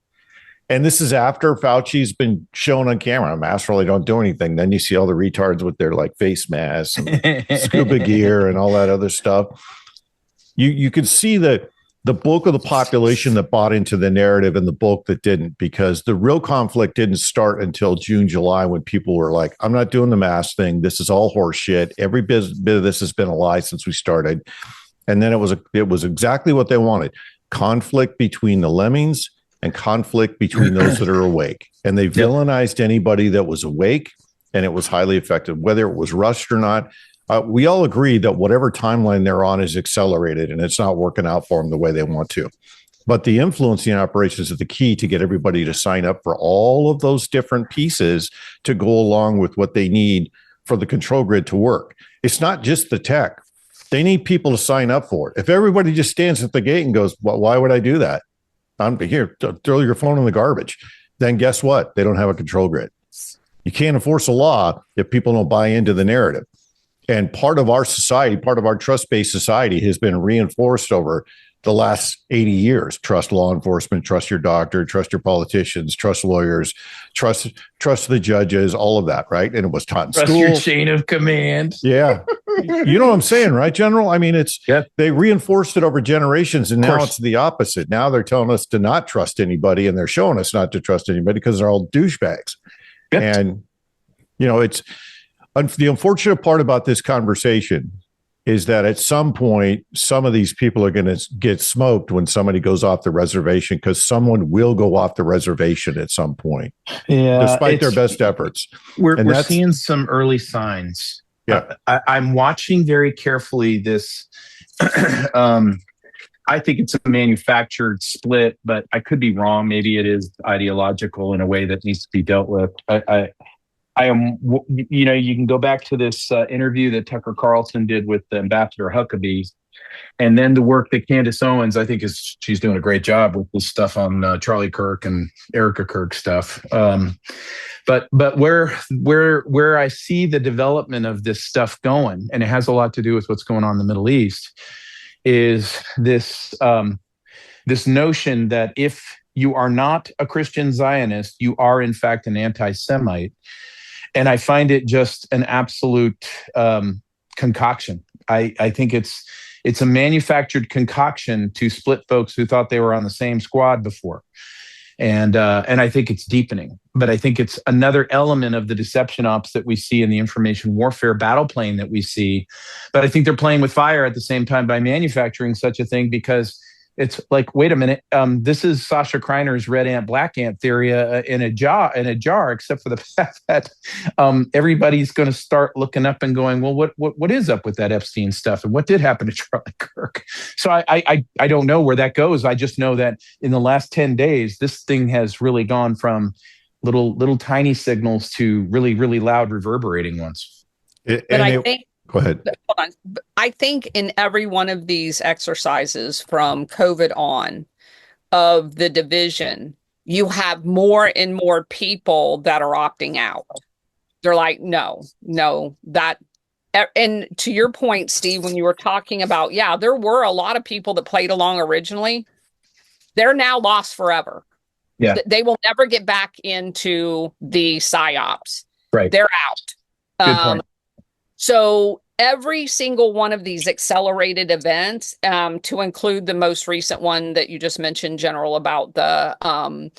And this is after Fauci's been shown on camera. Masks really don't do anything. Then you see all the retards with their like face masks and scuba gear and all that other stuff. You could see that the bulk of the population that bought into the narrative and the bulk that didn't, because the real conflict didn't start until June, July, when people were like, I'm not doing the mask thing. This is all horse shit. Every bit of this has been a lie since we started. And then it was exactly what they wanted. Conflict between the lemmings and conflict between those that are awake. And they villainized anybody that was awake, and it was highly effective, whether it was rushed or not. We all agree that whatever timeline they're on is accelerated, and it's not working out for them the way they want to. But the influencing operations are the key to get everybody to sign up for all of those different pieces to go along with what they need for the control grid to work. It's not just the tech. They need people to sign up for it. If everybody just stands at the gate and goes, well, why would I do that? I'm here, throw your phone in the garbage. Then guess what? They don't have a control grid. You can't enforce a law if people don't buy into the narrative. And part of our society, part of our trust-based society has been reinforced over the last 80 years. Trust law enforcement, trust your doctor, trust your politicians, trust lawyers, trust the judges, all of that, right? And it was taught in Trust school. your chain of command. Yeah. You know what I'm saying, right, General? I mean, they reinforced it over generations, and now it's the opposite. Now they're telling us to not trust anybody, and they're showing us not to trust anybody because they're all douchebags. Yep. And, you know, it's the unfortunate part about this conversation is that at some point, some of these people are going to get smoked when somebody goes off the reservation, because someone will go off the reservation at some point, despite their best efforts. We're seeing some early signs. Yeah, I'm watching very carefully this. I think it's a manufactured split, but I could be wrong. Maybe it is ideological in a way that needs to be dealt with. I am, you know, you can go back to this interview that Tucker Carlson did with Ambassador Huckabee, and then the work that Candace Owens, I think she's doing a great job with this stuff on Charlie Kirk and Erica Kirk stuff. But where I see the development of this stuff going, and it has a lot to do with what's going on in the Middle East, is this notion that if you are not a Christian Zionist, you are in fact an anti-Semite. And I find it just an absolute concoction. I think it's a manufactured concoction to split folks who thought they were on the same squad before. And I think it's deepening. But I think it's another element of the deception ops that we see in the information warfare battle plane that we see. But I think they're playing with fire at the same time by manufacturing such a thing, because it's like, wait a minute, this is Sasha Kreiner's red ant, black ant theory in a jar, except for the fact that everybody's going to start looking up and going, well, what is up with that Epstein stuff, and what did happen to Charlie Kirk? So I don't know where that goes. I just know that in the last 10 days, this thing has really gone from little tiny signals to really, really loud reverberating ones. Go ahead. Hold on. I think in every one of these exercises from COVID on of the division, you have more and more people that are opting out. They're like, no, that. And to your point, Steve, when you were talking about, there were a lot of people that played along originally. They're now lost forever. Yeah. They will never get back into the PSYOPs. Right. They're out. Good point. So every single one of these accelerated events, to include the most recent one that you just mentioned, General, about the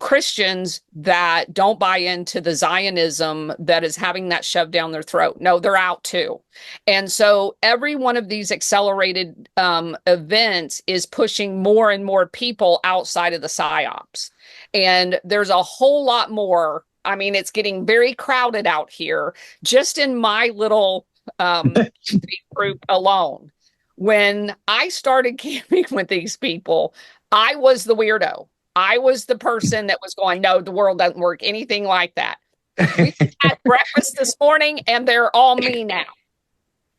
Christians that don't buy into the Zionism that is having that shoved down their throat. No, they're out too. And so every one of these accelerated events is pushing more and more people outside of the PSYOPs. And there's a whole lot more. I mean, it's getting very crowded out here, just in my little group alone. When I started camping with these people, I was the weirdo. I was the person that was going, no, the world doesn't work anything like that. We had breakfast this morning and they're all me now.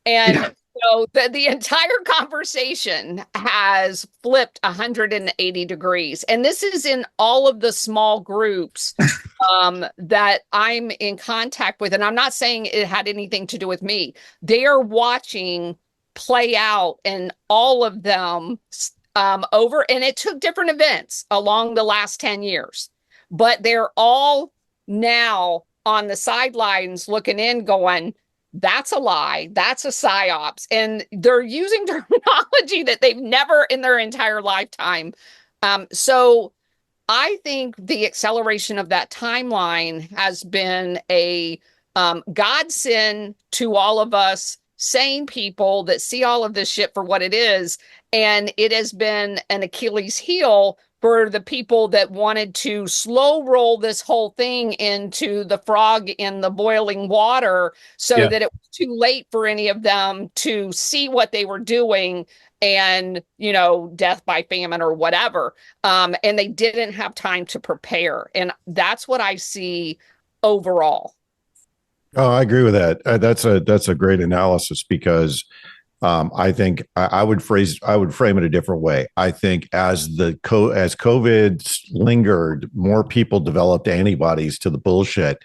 And so the entire conversation has flipped 180 degrees. And this is in all of the small groups that I'm in contact with. And I'm not saying it had anything to do with me. They are watching play out, and all of them over. And it took different events along the last 10 years. But they're all now on the sidelines looking in going, that's a lie. That's a psyops. And they're using terminology that they've never in their entire lifetime. So I think the acceleration of that timeline has been a godsend to all of us sane people that see all of this shit for what it is. And it has been an Achilles heel for the people that wanted to slow roll this whole thing into the frog in the boiling water so that it was too late for any of them to see what they were doing and, you know, death by famine or whatever. And they didn't have time to prepare. And that's what I see overall. Oh, I agree with that. That's a great analysis because I think I would frame it a different way. I think as COVID lingered, more people developed antibodies to the bullshit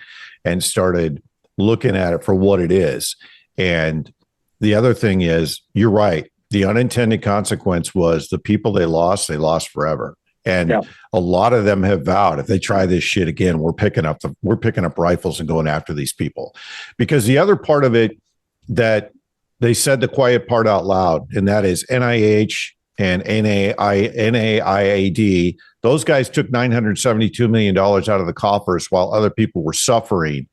and started looking at it for what it is. And the other thing is, you're right. The unintended consequence was the people they lost forever. And a lot of them have vowed, if they try this shit again, we're picking up rifles and going after these people. Because the other part of it that they said the quiet part out loud, and that is NIH and NIAID. Those guys took $972 million out of the coffers while other people were suffering.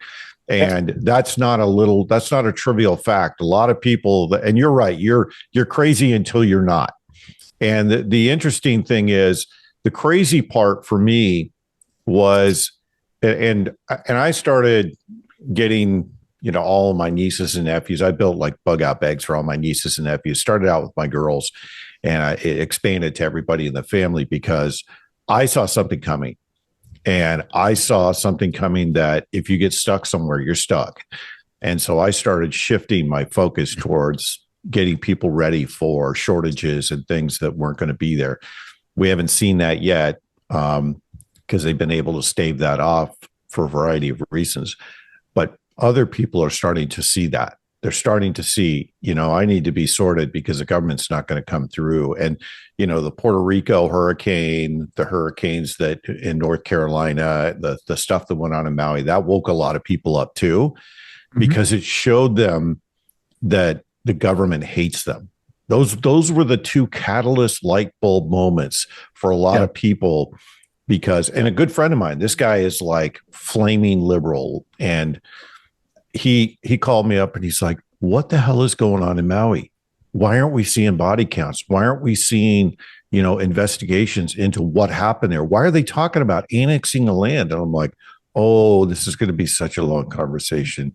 And that's not a trivial fact. A lot of people, and you're right, you're crazy until you're not. And the interesting thing is, the crazy part for me was, and I started getting, you know, all of my nieces and nephews. I built like bug out bags for all my nieces and nephews. Started out with my girls, and it expanded to everybody in the family because I saw something coming. And I saw something coming that if you get stuck somewhere, you're stuck. And so I started shifting my focus towards getting people ready for shortages and things that weren't going to be there. We haven't seen that yet because they've been able to stave that off for a variety of reasons. But other people are starting to see that. They're starting to see, you know, I need to be sorted because the government's not going to come through. And, you know, the Puerto Rico hurricane, the hurricanes that in North Carolina, the stuff that went on in Maui, that woke a lot of people up too, because it showed them that the government hates them. Those were the two catalyst light bulb moments for a lot of people, because, and a good friend of mine, this guy is like flaming liberal, and he called me up and he's like, what the hell is going on in Maui? Why aren't we seeing body counts? Why aren't we seeing, you know, investigations into what happened there? Why are they talking about annexing the land? And I'm like, oh, this is going to be such a long conversation.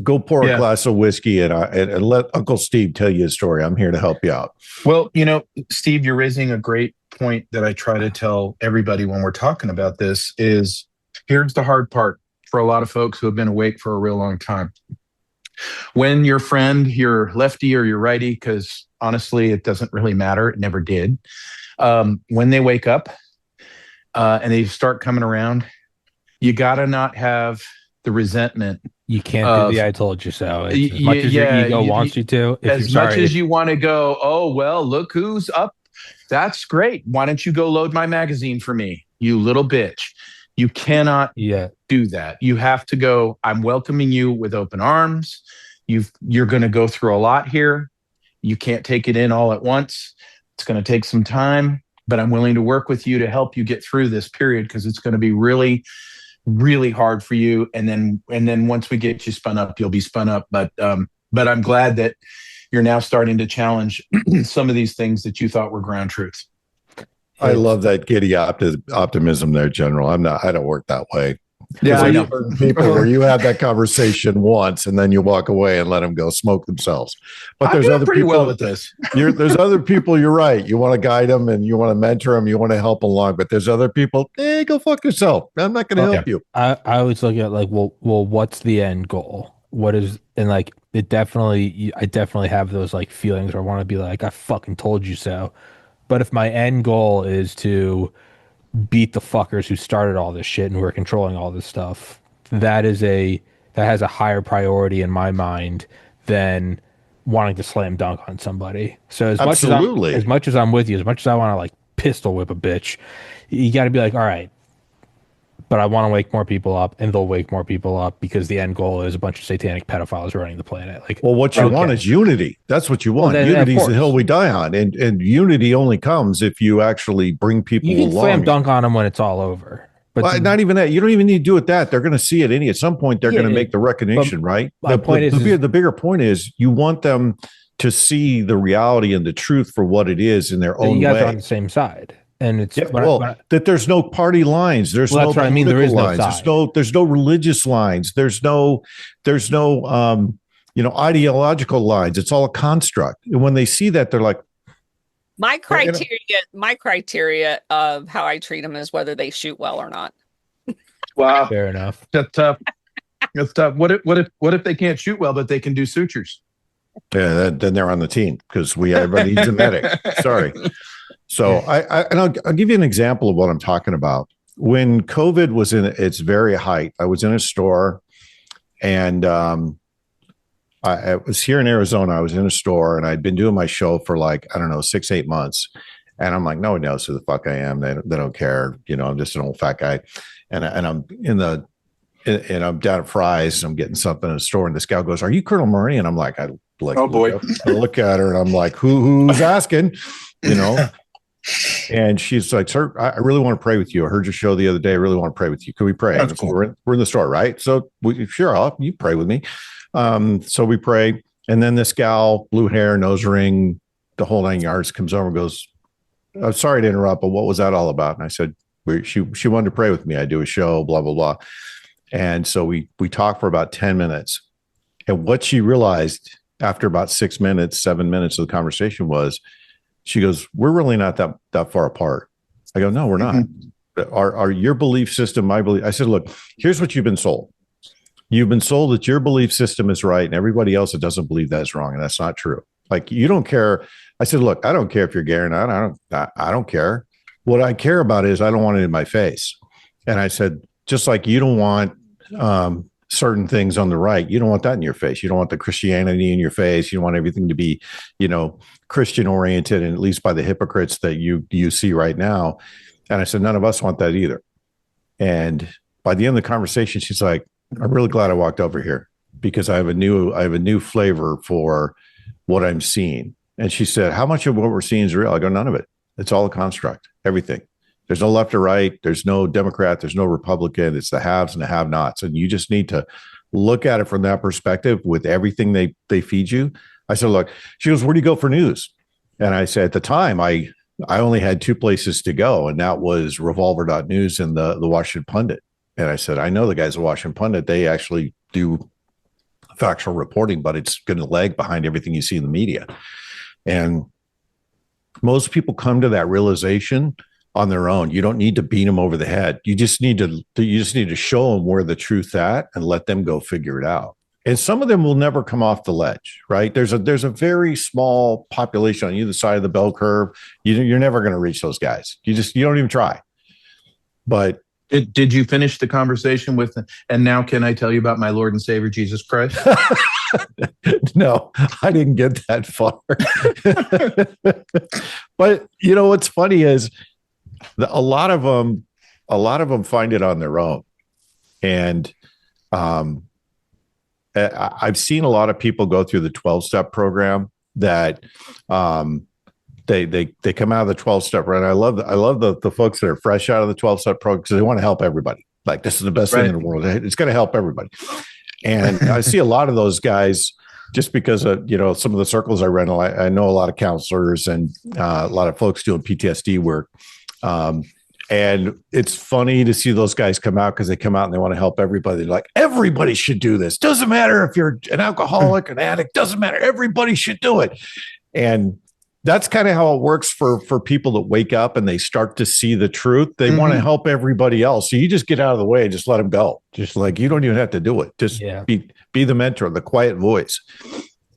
Go pour a glass of whiskey and let Uncle Steve tell you a story. I'm here to help you out. Well, you know, Steve, you're raising a great point that I try to tell everybody when we're talking about this is, here's the hard part for a lot of folks who have been awake for a real long time. When your friend, your lefty or your righty, because honestly, it doesn't really matter. It never did. When they wake up and they start coming around, you got to not have the resentment. You can't do the I told you so. As much as your ego wants you to. As much as you want to go, oh, well, look who's up. That's great. Why don't you go load my magazine for me, you little bitch? You cannot do that. You have to go, I'm welcoming you with open arms. You're going to go through a lot here. You can't take it in all at once. It's going to take some time, but I'm willing to work with you to help you get through this period, because it's going to be really, really hard for you. And then once we get you spun up, you'll be spun up. But I'm glad that you're now starting to challenge some of these things that you thought were ground truths. I love that giddy optimism there, General. I don't work that way. Yeah, I know. People where you have that conversation once and then you walk away and let them go smoke themselves. But there's other pretty people well with this. There's other people. You're right. You want to guide them and you want to mentor them. You want to help along. But there's other people. Hey, go fuck yourself. I'm not going to help you. I always look at like, well, what's the end goal? What is, and like I definitely have those like feelings where I want to be like, I fucking told you so. But if my end goal is to beat the fuckers who started all this shit and who are controlling all this stuff, that has a higher priority in my mind than wanting to slam dunk on somebody. So as much as I'm with you, as much as I want to like pistol whip a bitch, you got to be like, all right, but I want to wake more people up, and they'll wake more people up because the end goal is a bunch of satanic pedophiles running the planet. Like, well, what you want is unity. That's what you want. Unity is the hill we die on, and unity only comes if you actually bring people along. You can slam dunk on them when it's all over. But not even that. You don't even need to do it that. They're going to see it at some point. They're going to make the recognition, right? The bigger point is you want them to see the reality and the truth for what it is in their own way. You guys are on the same side. And it's Yeah, that there's no party lines. There's no that's what I mean. There is no lines. side. There's no religious lines. There's no ideological lines. It's all a construct. And when they see that, they're like, my criteria of how I treat them is whether they shoot well or not. Wow, fair enough. That's tough. That's tough. What if they can't shoot well, but they can do sutures? yeah, then they're on the team because everybody needs a medic. Sorry. So I'll give you an example of what I'm talking about. When COVID was in its very height, I was in a store, and I was here in Arizona. I was in a store, and I'd been doing my show for 6-8 months, and I'm like, no one knows who the fuck I am. They don't care. I'm just an old fat guy, and I'm and I'm down at Fry's. And I'm getting something in the store, and this gal goes, "Are you Colonel Murray?" And I'm like, oh boy, I look at her, and I'm like, who's asking? And she's like, "Sir, I really want to pray with you. I heard your show the other day. I really want to pray with you. Can we pray?" That's cool. We're in the store, right? So you pray with me. So we pray. And then this gal, blue hair, nose ring, the whole 9 yards, comes over and goes, "I'm sorry to interrupt, but what was that all about?" And I said, she wanted to pray with me. I do a show, blah, blah, blah. And so we talked for about 10 minutes. And what she realized after about 7 minutes of the conversation was, she goes, "We're really not that far apart." I go, "No, we're not. Mm-hmm. Are your belief system, my belief?" I said, "Look, here's what you've been sold. You've been sold that your belief system is right, and everybody else that doesn't believe that is wrong, and that's not true. Like, you don't care." I said, "Look, I don't care if you're gay or not. I don't care. What I care about is I don't want it in my face." And I said, just like you don't want certain things on the right, you don't want that in your face. You don't want the Christianity in your face. You don't want everything to be, Christian oriented, and at least by the hypocrites that you see right now. And I said, none of us want that either. And by the end of the conversation, she's like, "I'm really glad I walked over here because I have a new flavor for what I'm seeing." And she said, "How much of what we're seeing is real?" I go, "None of it. It's all a construct. Everything. There's no left or right. There's no Democrat. There's no Republican. It's the haves and the have-nots. And you just need to look at it from that perspective with everything they feed you." I said, "Look," she goes, "Where do you go for news?" And I said, at the time, I only had 2 places to go, and that was revolver.news and the Washington Pundit. And I said, "I know the guys at Washington Pundit, they actually do factual reporting, but it's going to lag behind everything you see in the media." And most people come to that realization on their own. You don't need to beat them over the head. You just need to show them where the truth's at and let them go figure it out. And some of them will never come off the ledge, right? There's a very small population on either side of the bell curve. You're never going to reach those guys. You don't even try. But did you finish the conversation with, "And now can I tell you about my Lord and Savior Jesus Christ"? No, I didn't get that far. But what's funny is a lot of them find it on their own. And I've seen a lot of people go through the 12-step program that they come out of the 12-step, right? I love the folks that are fresh out of the 12-step program because they want to help everybody. Like, this is the best thing in the world. It's going to help everybody. And I see a lot of those guys just because of, some of the circles I run. I know a lot of counselors and a lot of folks doing PTSD work. And it's funny to see those guys come out because they come out and they want to help everybody. They're like, everybody should do this. Doesn't matter if you're an alcoholic, an addict, doesn't matter. Everybody should do it. And that's kind of how it works for people that wake up and they start to see the truth. They want to help everybody else. So you just get out of the way and just let them go. Just like, you don't even have to do it. Just be the mentor, the quiet voice.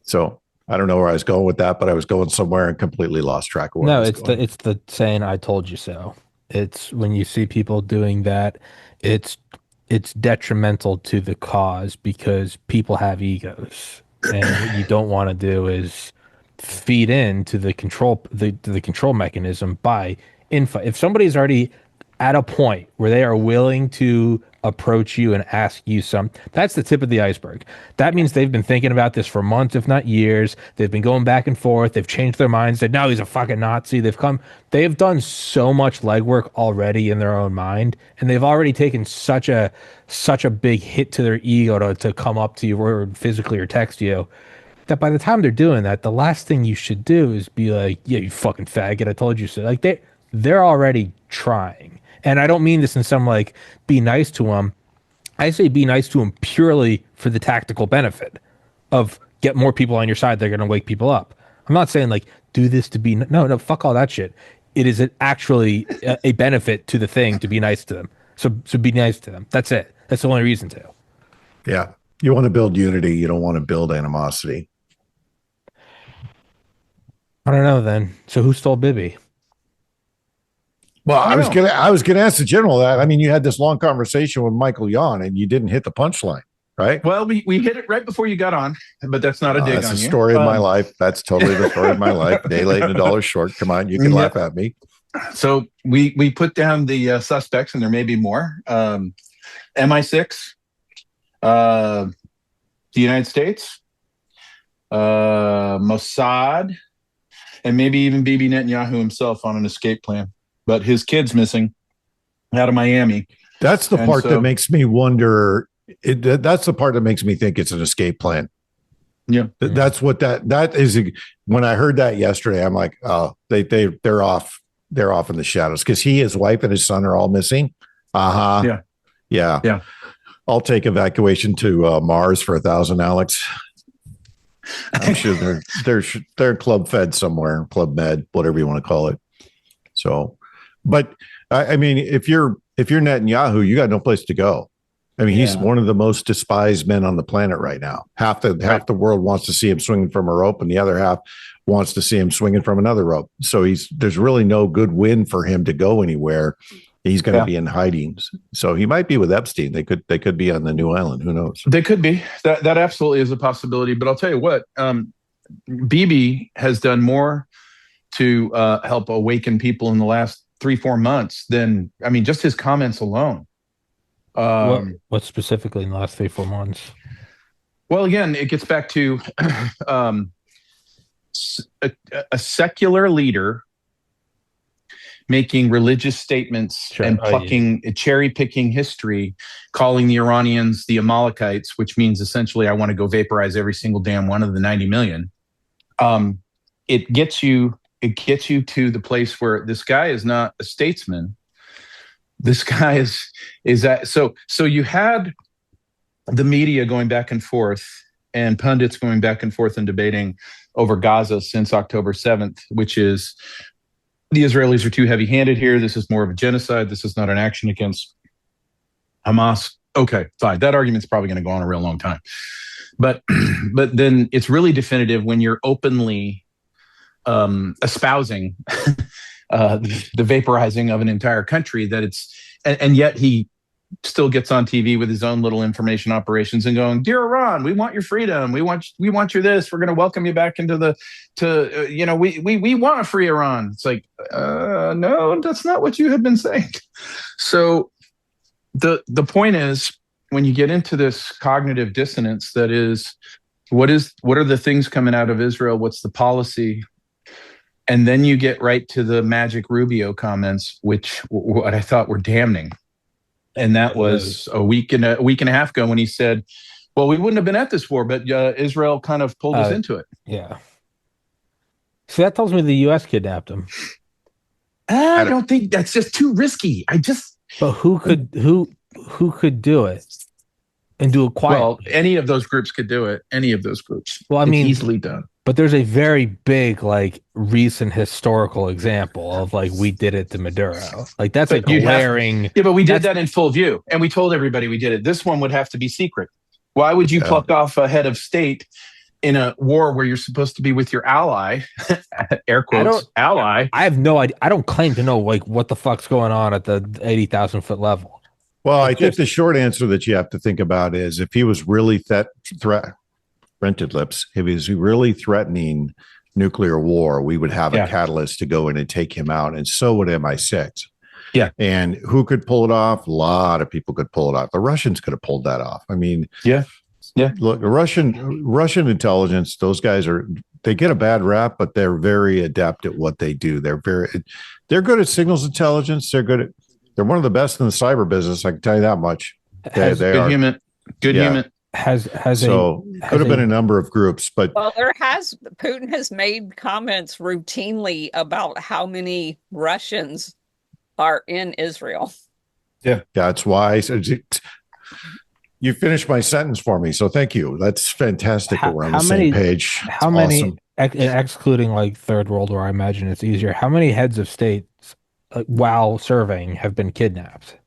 So I don't know where I was going with that, but I was going somewhere and completely lost track of where I was going. It's the saying, "I told you so." It's when you see people doing that, it's detrimental to the cause because people have egos, and what you don't want to do is feed into the control mechanism by info. If somebody's already at a point where they are willing to approach you and ask you that's the tip of the iceberg. That means they've been thinking about this for months, if not years. They've been going back and forth. They've changed their minds. Said, "No, he's a fucking Nazi." They've done so much legwork already in their own mind, and they've already taken such a big hit to their ego to come up to you or physically or text you, that by the time they're doing that, the last thing you should do is be like, "Yeah, you fucking faggot, I told you so." Like, they're already trying. And I don't mean this in some like be nice to them. I say be nice to them purely for the tactical benefit of get more people on your side. They're going to wake people up. I'm not saying like do this to be no, fuck all that shit. It is actually a benefit to the thing to be nice to them. So be nice to them. That's it. That's the only reason to. Yeah. You want to build unity. You don't want to build animosity. I don't know then. So who stole Bibby? Well, I was gonna ask the general that. I mean, you had this long conversation with Michael Yon and you didn't hit the punchline, right? Well, we hit it right before you got on, but that's not a dig on you. That's the story of my life. That's totally the story of my life. Day late and a dollar short. Come on, you can laugh at me. So we put down the suspects, and there may be more. MI6, the United States, Mossad, and maybe even Bibi Netanyahu himself on an escape plan. But his kid's missing out of Miami. That's the part that makes me wonder. That's the part that makes me think it's an escape plan. Yeah, that's what that is. When I heard that yesterday, I'm like, oh, they're off. They're off in the shadows because his wife and his son are all missing. Yeah. I'll take evacuation to Mars for $1,000, Alex. I'm sure they're club fed somewhere, Club Med, whatever you want to call it. So, but I mean, if you're Netanyahu, you got no place to go. I mean, he's one of the most despised men on the planet right now. Half the world wants to see him swinging from a rope, and the other half wants to see him swinging from another rope. So there's really no good win for him to go anywhere. He's going to be in hiding. So he might be with Epstein. They could be on the new island. Who knows? They could be. That absolutely is a possibility. But I'll tell you what, Bibi has done more to help awaken people in the last 3-4 months than, I mean, just his comments alone. What specifically in the last 3-4 months? Well, again, it gets back to a secular leader making religious statements and cherry picking history, calling the Iranians the Amalekites, which means essentially I want to go vaporize every single damn one of the 90 million. It gets you to the place where this guy is not a statesman. This guy is that so you had the media going back and forth and pundits going back and forth and debating over Gaza since October 7th, which is the Israelis are too heavy-handed here. This is more of a genocide. This is not an action against Hamas. Okay, fine. That argument's probably going to go on a real long time. But then it's really definitive when you're openly espousing the vaporizing of an entire country that and yet he still gets on TV with his own little information operations and going, "Dear Iran, we want your freedom. We want your this. We're going to welcome you back into we want a free Iran." It's like, no, that's not what you had been saying. So the point is, when you get into this cognitive dissonance, that is, what are the things coming out of Israel? What's the policy? And then you get right to the Magic Rubio comments, which what I thought were damning. And that was a week and a half ago when he said, well, we wouldn't have been at this war, but Israel kind of pulled us into it. Yeah. So that tells me the U.S. kidnapped him. I don't think that's just too risky. But who could do it and do it quietly? Well, any of those groups could do it. Any of those groups. Well, I mean, easily done. But there's a very big, recent historical example of we did it to Maduro. That's a glaring. Yeah, but we did that in full view, and we told everybody we did it. This one would have to be secret. Why would you pluck off a head of state in a war where you're supposed to be with your ally, air quotes, ally? I have no idea. I don't claim to know what the fuck's going on at the 80,000 foot level. Well, I think the short answer that you have to think about is if he was really rented lips. If he's really threatening nuclear war, we would have a catalyst to go in and take him out, and so would MI6. Yeah. And who could pull it off? A lot of people could pull it off. The Russians could have pulled that off. I mean, yeah. Look, Russian intelligence, those guys they get a bad rap, but they're very adept at what they do. They're good at signals intelligence. They're one of the best in the cyber business. I can tell you that much. Good human. So could have been a number of groups, but well, Putin has made comments routinely about how many Russians are in Israel. yeah, that's why. You finished my sentence for me, so thank you. That's fantastic. We're on the same page. How many, excluding like Third World War, I imagine it's easier. How many heads of states, while surveying, have been kidnapped?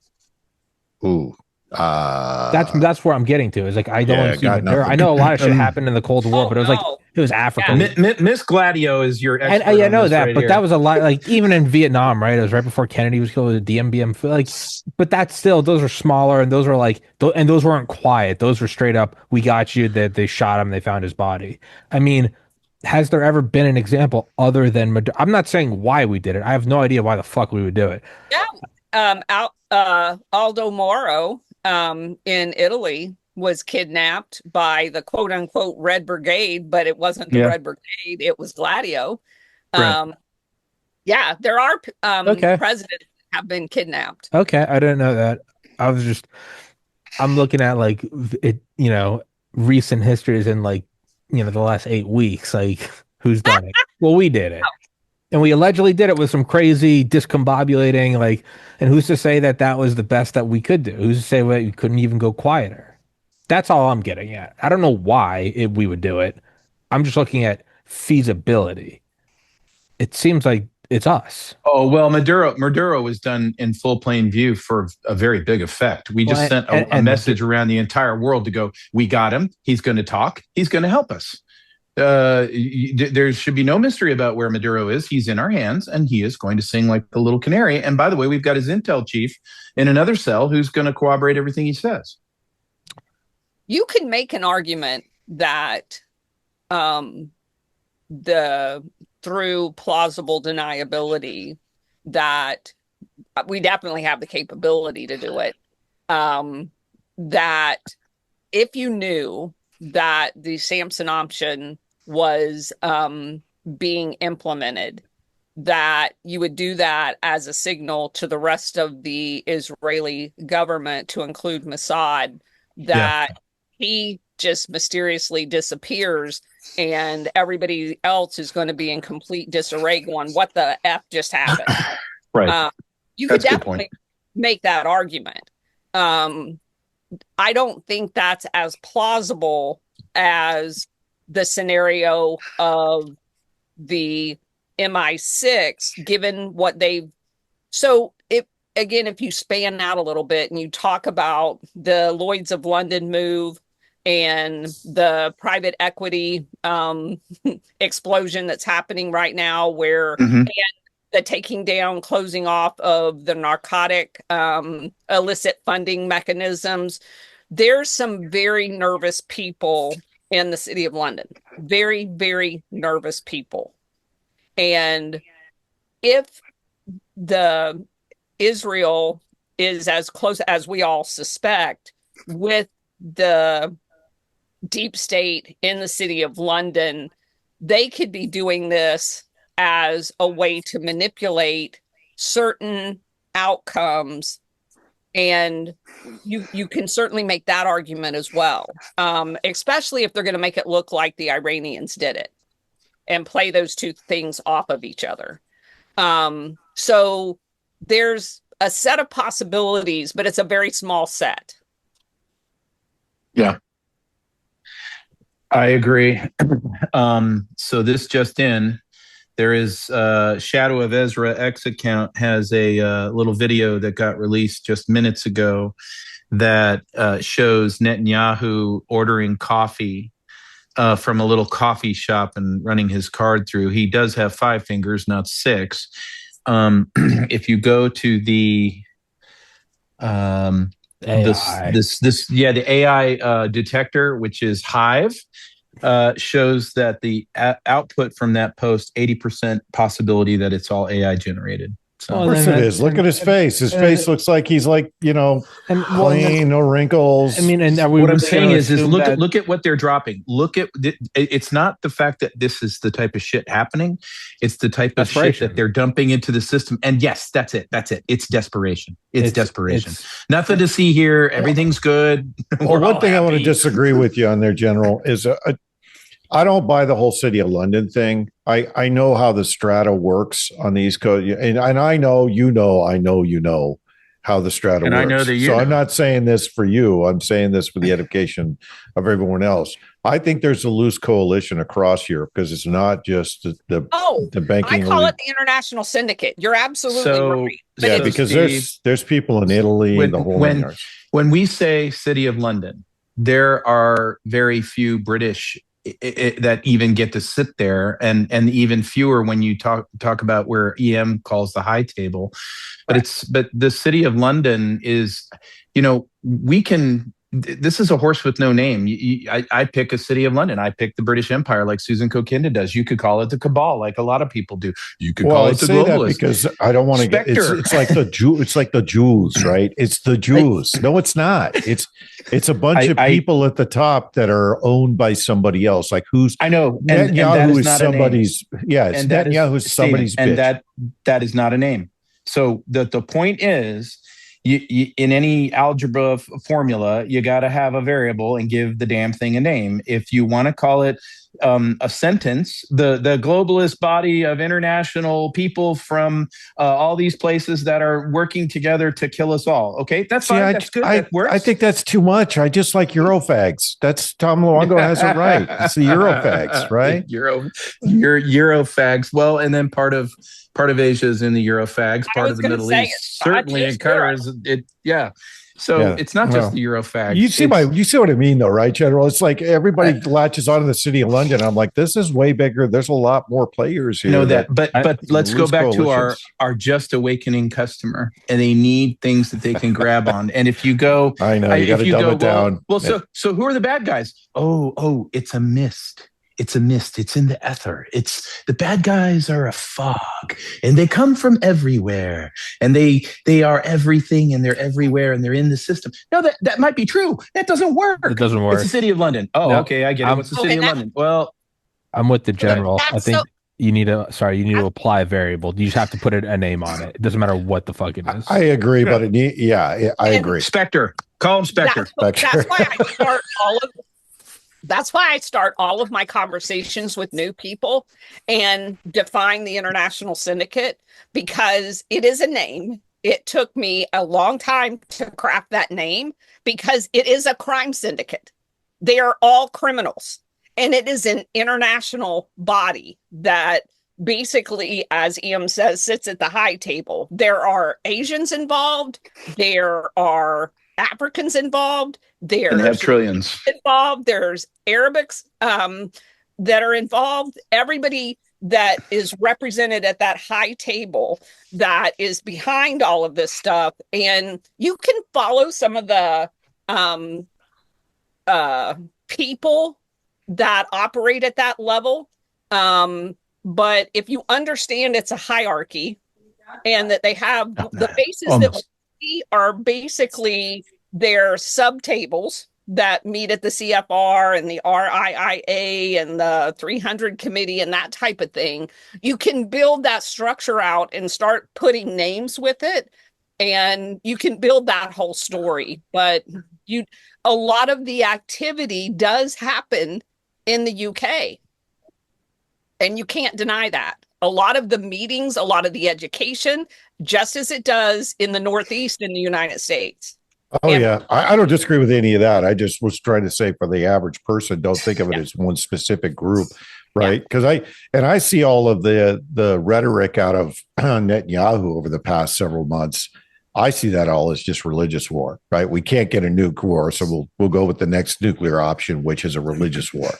Ooh. That's where I'm getting to. Is like I don't Yeah, want to see got Maduro. nothing. I know a lot of shit happened in the Cold War, but it was like it was Africa. Miss Gladio is your expert. And I know that, right but here. that was a lot. Like even in Vietnam, right? It was right before Kennedy was killed with the DMBM. Like, but that's still those are smaller, and those were like, and those weren't quiet. Those were straight up. We got you. That they shot him. They found his body. I mean, has there ever been an example other than Maduro? I'm not saying why we did it. I have no idea why the fuck we would do it. Yeah. Aldo Moro in Italy was kidnapped by the quote unquote Red Brigade, but it wasn't the Red Brigade, it was Gladio. Right. Yeah, there are Okay. presidents that have been kidnapped. Okay, I didn't know that. I'm looking at like it, recent histories in like, the last 8 weeks, like who's done it? Well, we did it. And we allegedly did it with some crazy discombobulating, like, and who's to say that that was the best that we could do? Who's to say we couldn't even go quieter? That's all I'm getting at. I don't know why we would do it. I'm just looking at feasibility. It seems like it's us. Oh, well, Maduro was done in full plain view for a very big effect. We just sent a message around the entire world to go, we got him. He's going to talk. He's going to help us. There should be no mystery about where Maduro is. He's in our hands, and he is going to sing like the little canary. And by the way, we've got his intel chief in another cell who's going to corroborate everything he says. You can make an argument that through plausible deniability that we definitely have the capability to do it. That if you knew that the Samson option was being implemented, that you would do that as a signal to the rest of the Israeli government, to include Mossad, that he just mysteriously disappears and everybody else is going to be in complete disarray going, what the F just happened? Right. You could definitely make that argument. I don't think that's as plausible as the scenario of the MI6, given what they've. So if you span out a little bit and you talk about the Lloyds of London move and the private equity explosion that's happening right now, where and the taking down, closing off of the narcotic illicit funding mechanisms, there's some very nervous people in the city of London. Very, very nervous people. And if the Israel is as close as we all suspect with the deep state in the city of London, they could be doing this as a way to manipulate certain outcomes. And you can certainly make that argument as well, especially if they're going to make it look like the Iranians did it and play those two things off of each other. So there's a set of possibilities, but it's a very small set. Yeah, I agree. So this just in, there is Shadow of Ezra X account has a little video that got released just minutes ago that shows Netanyahu ordering coffee from a little coffee shop and running his card through. He does have 5 fingers, not 6. If you go to the AI. the AI detector, which is Hive, shows that the output from that post 80% possibility that it's all AI generated. So Of course it is. Look at his face. His face looks like he's like, clean, no wrinkles. I mean, and what I'm saying is look look at what they're dropping. It's not the fact that this is the type of shit happening. It's the type of shit that they're dumping into the system. And yes, that's it. It's desperation. It's desperation. Nothing to see here. Everything's good. Well, one thing I want to disagree with you on there, General, is I don't buy the whole City of London thing. I know how the strata works on the East Coast, and I know how the strata and works. I know that so I'm not saying this for you. I'm saying this for the edification of everyone else. I think there's a loose coalition across Europe because it's not just the banking. I call it the international syndicate. You're absolutely right. Yeah, because there's people in Italy and the whole when we say City of London, there are very few British that even get to sit there, and even fewer when you talk about where EM calls the high table. But the City of London is, this is a horse with no name. I pick a City of London. I pick the British Empire like Susan Kokinda does. You could call it the Cabal like a lot of people do. You could call it the globalists. Because I don't want to get it's like the Jews, right? It's the Jews. No, it's not. It's a bunch of people at the top that are owned by somebody else. Like I know Netanyahu is somebody's it's Netanyahu's somebody's bitch. And that is not a name. So the point is, you in any algebra formula, you got to have a variable and give the damn thing a name. If you want to call it a sentence, the globalist body of international people from all these places that are working together to kill us all. Okay, that's fine. That's good. That works. I think that's too much. I just like Eurofags. That's Tom Luongo has it right. It's the Eurofags, right? Eurofags. Well, and then part of Asia is in the Eurofags. Part of the Middle East, certainly in Qatar, is it. Yeah. So it's not just the Eurofags. You see what I mean, though, right, General? It's like everybody latches on to the City of London. I'm like, this is way bigger. There's a lot more players here. But let's go back to our just awakening customer, and they need things that they can grab on. And if you go, I know you got to dumb it down. Well, so who are the bad guys? Oh, it's a mist. It's a mist. It's in the ether. It's the bad guys are a fog, and they come from everywhere, and they are everything, and they're everywhere, and they're in the system. No, that might be true. That doesn't work. It doesn't work. It's the City of London. Oh, okay, I get it. What's the City of London? Well, I'm with the General. I think you need to apply a variable. You just have to put a name on it. It doesn't matter what the fuck it is. I agree, but I agree. Spectre. Call him Spectre. That's why I start all of my conversations with new people and define the international syndicate, because it is a name. It took me a long time to craft that name because it is a crime syndicate. They are all criminals, and it is an international body that basically, as Ian says, sits at the high table. There are Asians involved. There are Africans involved. And have trillions involved. There's Arabics that are involved. Everybody that is represented at that high table that is behind all of this stuff. And you can follow some of the people that operate at that level. But if you understand it's a hierarchy, and that they have the bases that we are basically their subtables that meet at the CFR and the RIIA and the 300 committee and that type of thing, you can build that structure out and start putting names with it, and you can build that whole story. But a lot of the activity does happen in the UK, and you can't deny that. A lot of the meetings, a lot of the education, just as it does in the Northeast in the United States. Oh, yeah. I don't disagree with any of that. I just was trying to say, for the average person, don't think of it as one specific group, right? Because I see all of the rhetoric out of Netanyahu over the past several months. I see that all as just religious war, right? We can't get a nuke war, so we'll go with the next nuclear option, which is a religious war.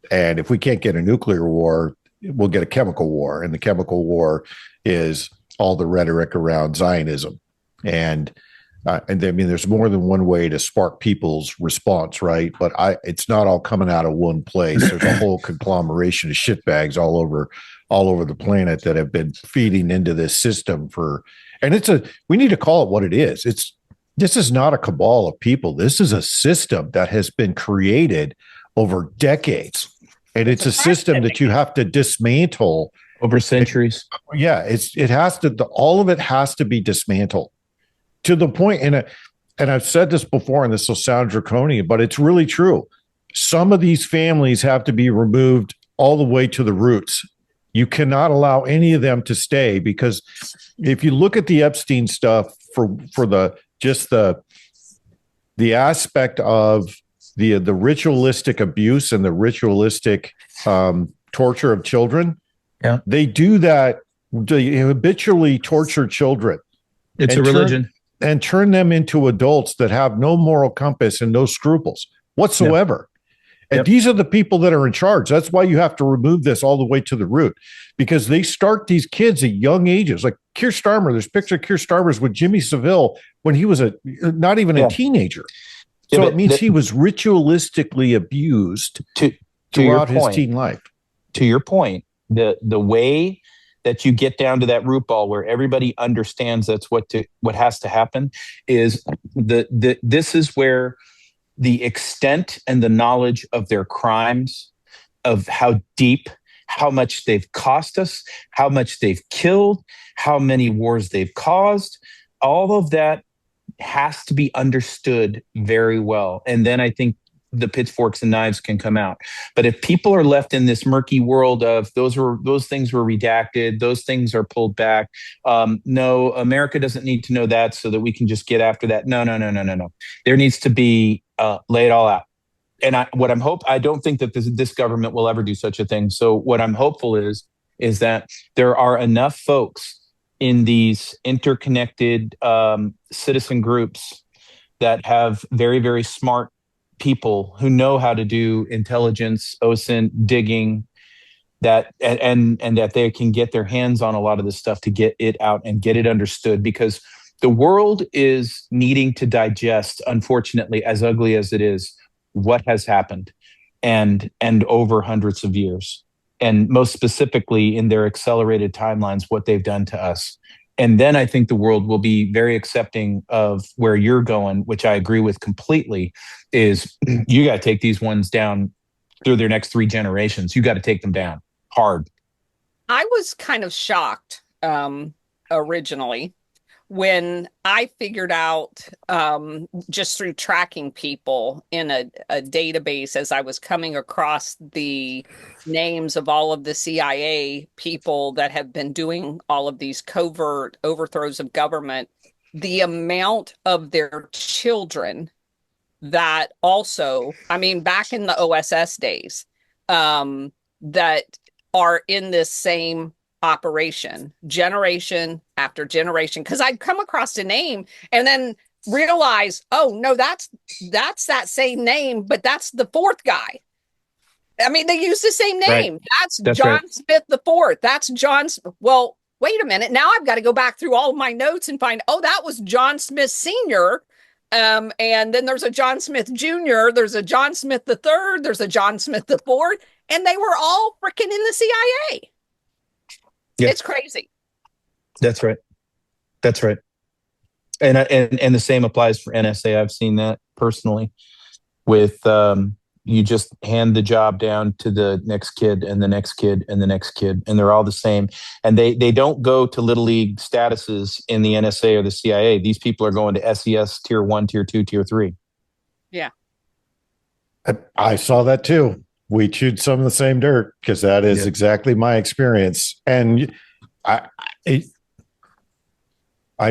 And if we can't get a nuclear war, we'll get a chemical war. And the chemical war is all the rhetoric around Zionism. And I mean, there's more than one way to spark people's response, right? But it's not all coming out of one place. There's a whole conglomeration of shitbags all over all over the planet that have been feeding into this system we need to call it what it is. This is not a cabal of people. This is a system that has been created over decades. And it's a system that you have to dismantle over centuries. All of it has to be dismantled to the point. And I've said this before, and this will sound draconian, but it's really true. Some of these families have to be removed all the way to the roots. You cannot allow any of them to stay, because if you look at the Epstein stuff for the aspect of the ritualistic abuse and the ritualistic torture of children, they do that. They habitually torture children. It's a religion. And turn them into adults that have no moral compass and no scruples whatsoever. And these are the people that are in charge. That's why you have to remove this all the way to the root, because they start these kids at young ages. Like Keir Starmer, there's a picture of Keir Starmer's with Jimmy Savile when he was not even a teenager. So it means he was ritualistically abused throughout his teen life. To your point, the way that you get down to that root ball where everybody understands that's what has to happen is this is where the extent and the knowledge of their crimes, of how deep, how much they've cost us, how much they've killed, how many wars they've caused, all of that has to be understood very well. And then I think the pitchforks and knives can come out. But if people are left in this murky world of those things were redacted, those things are pulled back. No, America doesn't need to know that so that we can just get after that. No. There needs to be lay it all out. And I don't think that this government will ever do such a thing. So what I'm hopeful is that there are enough folks in these interconnected citizen groups that have very, very smart people who know how to do intelligence, OSINT, digging, and that they can get their hands on a lot of this stuff to get it out and get it understood, because the world is needing to digest, unfortunately, as ugly as it is, what has happened and over hundreds of years, and most specifically in their accelerated timelines, what they've done to us. And then I think the world will be very accepting of where you're going, which I agree with completely, is you got to take these ones down through their next 3 generations. You got to take them down hard. I was kind of shocked originally when I figured out just through tracking people in a database, as I was coming across the names of all of the CIA people that have been doing all of these covert overthrows of government, the amount of their children that also, I mean, back in the OSS days, that are in this same operation, generation after generation, because I'd come across a name and then realize, oh no, that's that same name, but that's the 4th guy. I mean, they use the same name. Right. That's John right. Smith the 4th. That's John. Well, wait a minute. Now I've got to go back through all of my notes and find, oh, that was John Smith Sr. And then there's a John Smith Jr. There's a John Smith the 3rd. There's a John Smith the 4th, and they were all freaking in the CIA. Yep. It's crazy. That's right. And the same applies for NSA. I've seen that personally with you just hand the job down to the next kid and the next kid and the next kid, and they're all the same. And they don't go to little league statuses in the NSA or the CIA. These people are going to SES tier 1, tier 2, tier 3. Yeah. I saw that too. We chewed some of the same dirt, because that is exactly my experience. And I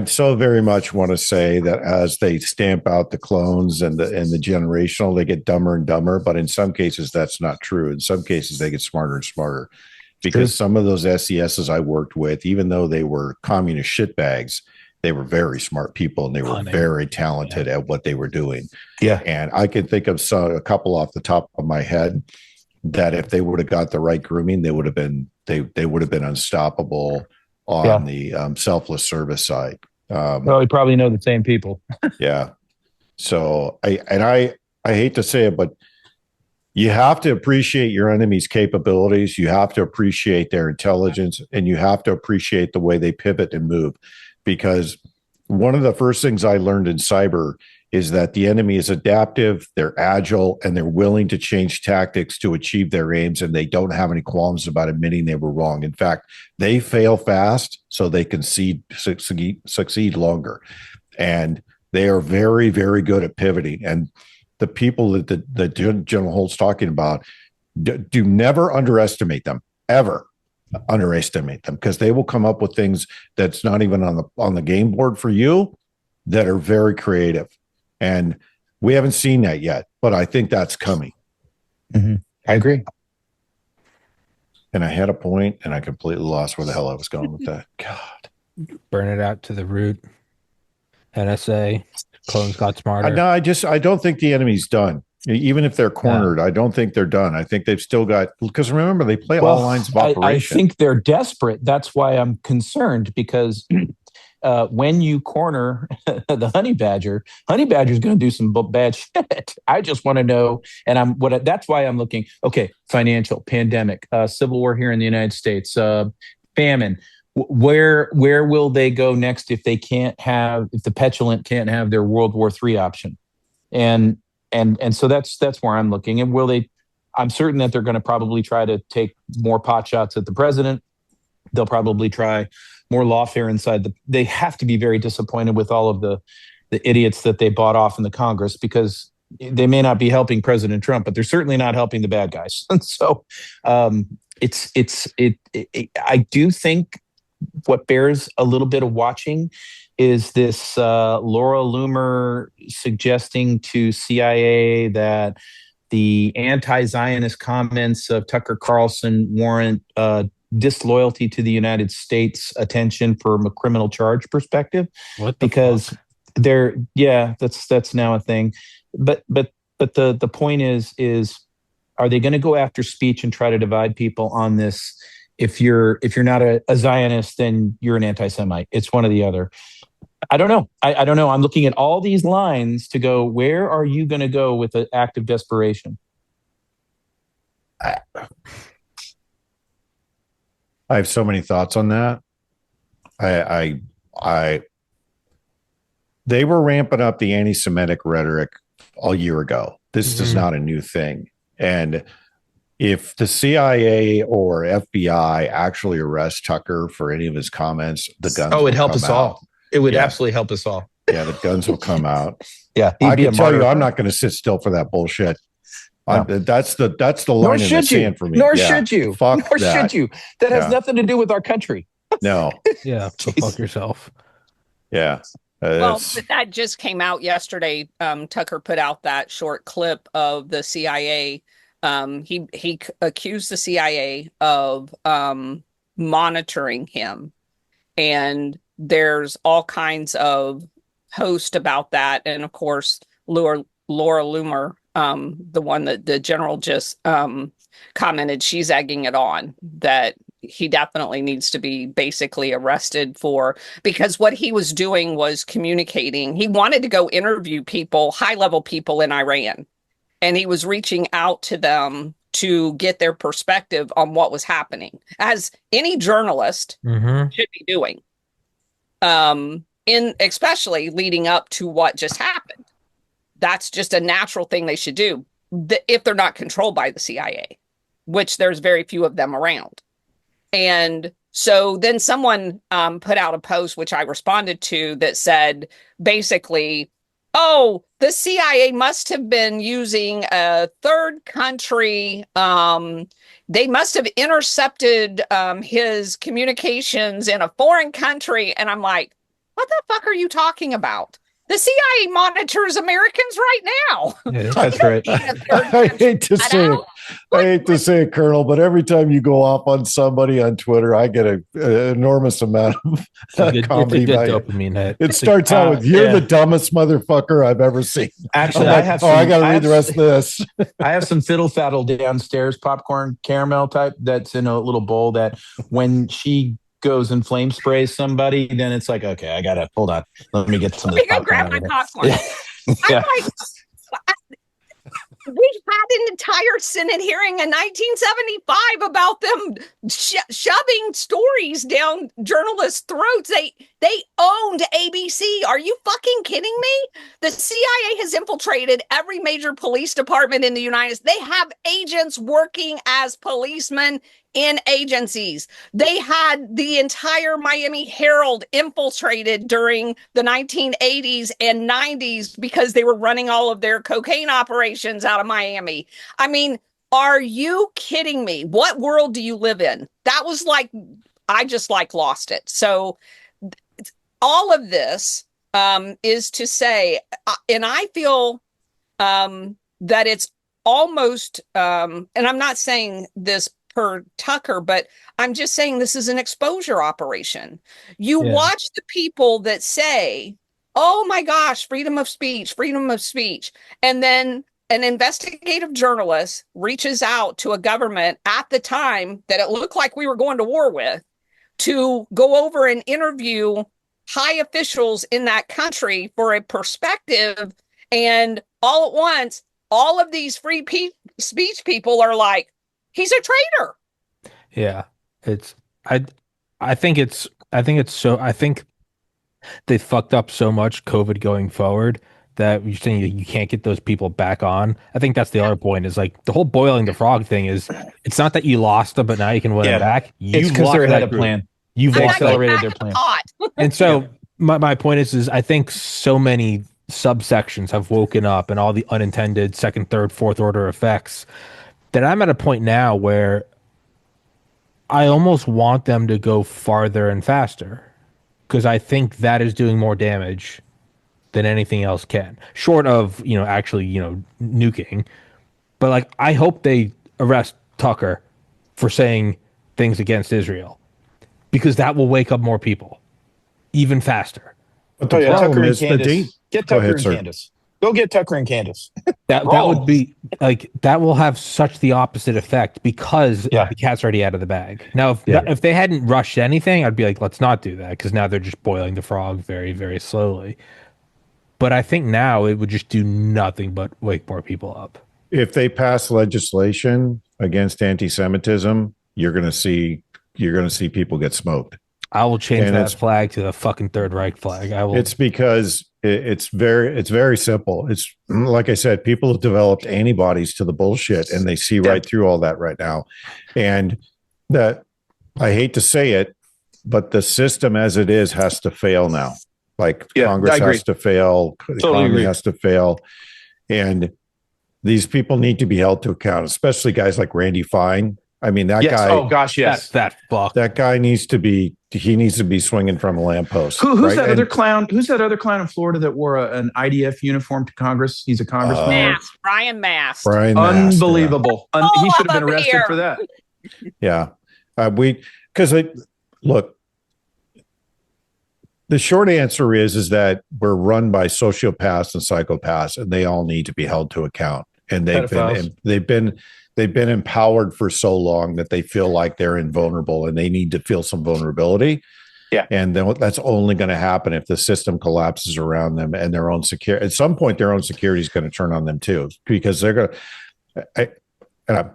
so very much want to say that as they stamp out the clones and the generational, they get dumber and dumber. But in some cases, that's not true. In some cases, they get smarter and smarter, because some of those SESs I worked with, even though they were communist shitbags, they were very smart people, and they were very talented at what they were doing. Yeah. And I can think of a couple off the top of my head that if they would have got the right grooming, they would have been unstoppable on the selfless service side. Well, we probably know the same people. Yeah. So I hate to say it, but You have to appreciate your enemy's capabilities. You have to appreciate their intelligence, and you have to appreciate the way they pivot and move. Because one of the first things I learned in cyber is that the enemy is adaptive, they're agile, and they're willing to change tactics to achieve their aims, and they don't have any qualms about admitting they were wrong. In fact, they fail fast so they can succeed longer. And they are very, very good at pivoting. And the people that General Holt's talking about, do never underestimate them, ever underestimate them, because they will come up with things that's not even on the game board for you that are very creative. And we haven't seen that yet, but I think that's coming. Mm-hmm. I agree. And I had a point and I completely lost where the hell I was going with that. God. Burn it out to the root. NSA, clones got smarter. No, I don't think the enemy's done. Even if they're cornered, I don't think they're done. I think they've still got, because remember, they play all lines of operation. I think they're desperate. That's why I'm concerned, because when you corner the honey badger is going to do some bad shit. I just want to know, and that's why I'm looking. Okay, financial, pandemic, civil war here in the United States, famine. Where will they go next if the petulant can't have their World War III option? And so that's where I'm looking. And I'm certain that they're going to probably try to take more pot shots at the president. They'll probably try more lawfare inside they have to be very disappointed with all of the idiots that they bought off in the Congress, because they may not be helping President Trump, but they're certainly not helping the bad guys. And so I do think what bears a little bit of watching is this Laura Loomer suggesting to CIA that the anti-Zionist comments of Tucker Carlson warrant disloyalty to the United States attention from a criminal charge perspective. Because that's now a thing. But the point is are they going to go after speech and try to divide people on this? If you're not a Zionist, then you're an anti-Semite. It's one or the other. I don't know. I don't know. I'm looking at all these lines to go, where are you going to go with an act of desperation? I have so many thoughts on that. They were ramping up the anti-Semitic rhetoric a year ago. This is not a new thing. And if the CIA or FBI actually arrest Tucker for any of his comments, the guns it'd help us all. It would absolutely help us all. Yeah, the guns will come out. Yeah, I can tell you, I'm not going to sit still for that bullshit. No. That's the line in the sand for me. Nor should you. Should you. That has nothing to do with our country. No. Yeah, so fuck yourself. Yeah. Well, but that just came out yesterday. Tucker put out that short clip of the CIA. He accused the CIA of monitoring him, and there's all kinds of posts about that. And of course, Laura Loomer, the one that the general just commented, she's egging it on that he definitely needs to be basically arrested because what he was doing was communicating. He wanted to go interview people, high-level people in Iran, and he was reaching out to them to get their perspective on what was happening, as any journalist should be doing, especially leading up to what just happened. That's just a natural thing they should do if they're not controlled by the CIA, which there's very few of them around. And so then someone put out a post, which I responded to, that said, basically, the CIA must have been using a third country. They must have intercepted his communications in a foreign country. And I'm like, what the fuck are you talking about? The CIA monitors Americans right now. Yeah, that's right. I hate to say it, Colonel, but every time you go off on somebody on Twitter, I get an enormous amount of comedy value. Dopamine hit. It starts out with, you're the dumbest motherfucker I've ever seen. Actually, I got to read the rest of this. I have some fiddle faddle downstairs, popcorn caramel type, that's in a little bowl that when she goes and flame sprays somebody, then it's like, okay, I gotta hold on. Let me get some of this popcorn. Grab my popcorn. Yeah. I'm like, We had an entire Senate hearing in 1975 about them shoving stories down journalists' throats. They owned ABC. Are you fucking kidding me? The CIA has infiltrated every major police department in the United States. They have agents working as policemen in agencies. They had the entire Miami Herald infiltrated during the 1980s and 90s because they were running all of their cocaine operations out of Miami. I mean, are you kidding me? What world do you live in? That was like, I just like lost it. So all of this is to say, and I feel that it's almost, and I'm not saying this per Tucker, but I'm just saying this is an exposure operation. You watch the people that say, oh my gosh, freedom of speech, freedom of speech. And then an investigative journalist reaches out to a government at the time that it looked like we were going to war with to go over and interview high officials in that country for a perspective. And all at once, all of these free speech people are like, he's a traitor. Yeah, I think they fucked up so much COVID going forward that you're saying you can't get those people back on. I think that's the other point is like the whole boiling the frog thing is it's not that you lost them, but now you can win them back. It's because they're ahead of plan. You've accelerated their plan. And so my point is I think so many subsections have woken up and all the unintended second, third, fourth order effects that I'm at a point now where I almost want them to go farther and faster because I think that is doing more damage than anything else can, short of, actually, nuking. But like, I hope they arrest Tucker for saying things against Israel because that will wake up more people even faster. But the Tucker and Candace. Get Tucker and Candace. Go get Tucker and Candace. That would be like that will have such the opposite effect because the cat's already out of the bag. Now, if they hadn't rushed anything, I'd be like, let's not do that because now they're just boiling the frog very, very slowly. But I think now it would just do nothing but wake more people up. If they pass legislation against anti-Semitism, you're going to see people get smoked. I will change that flag to the fucking Third Reich flag. I will. It's because it's very simple. It's like I said, people have developed antibodies to the bullshit and they see right through all that right now. And that I hate to say it, but the system as it is has to fail now. Like Congress has to fail, the economy has to fail. And these people need to be held to account, especially guys like Randy Fine. I mean, that guy. Oh gosh, yes. That fuck. That guy needs to be swinging from a lamppost. Who's that other clown? Who's that other clown in Florida that wore an IDF uniform to Congress? He's a congressman. Brian Mast. Unbelievable. He should have been arrested for that. Yeah. Look, the short answer is that we're run by sociopaths and psychopaths, and they all need to be held to account. And they've been empowered for so long that they feel like they're invulnerable and they need to feel some vulnerability. Yeah. And then that's only going to happen if the system collapses around them and their own security. At some point, their own security is going to turn on them too, because they're going to,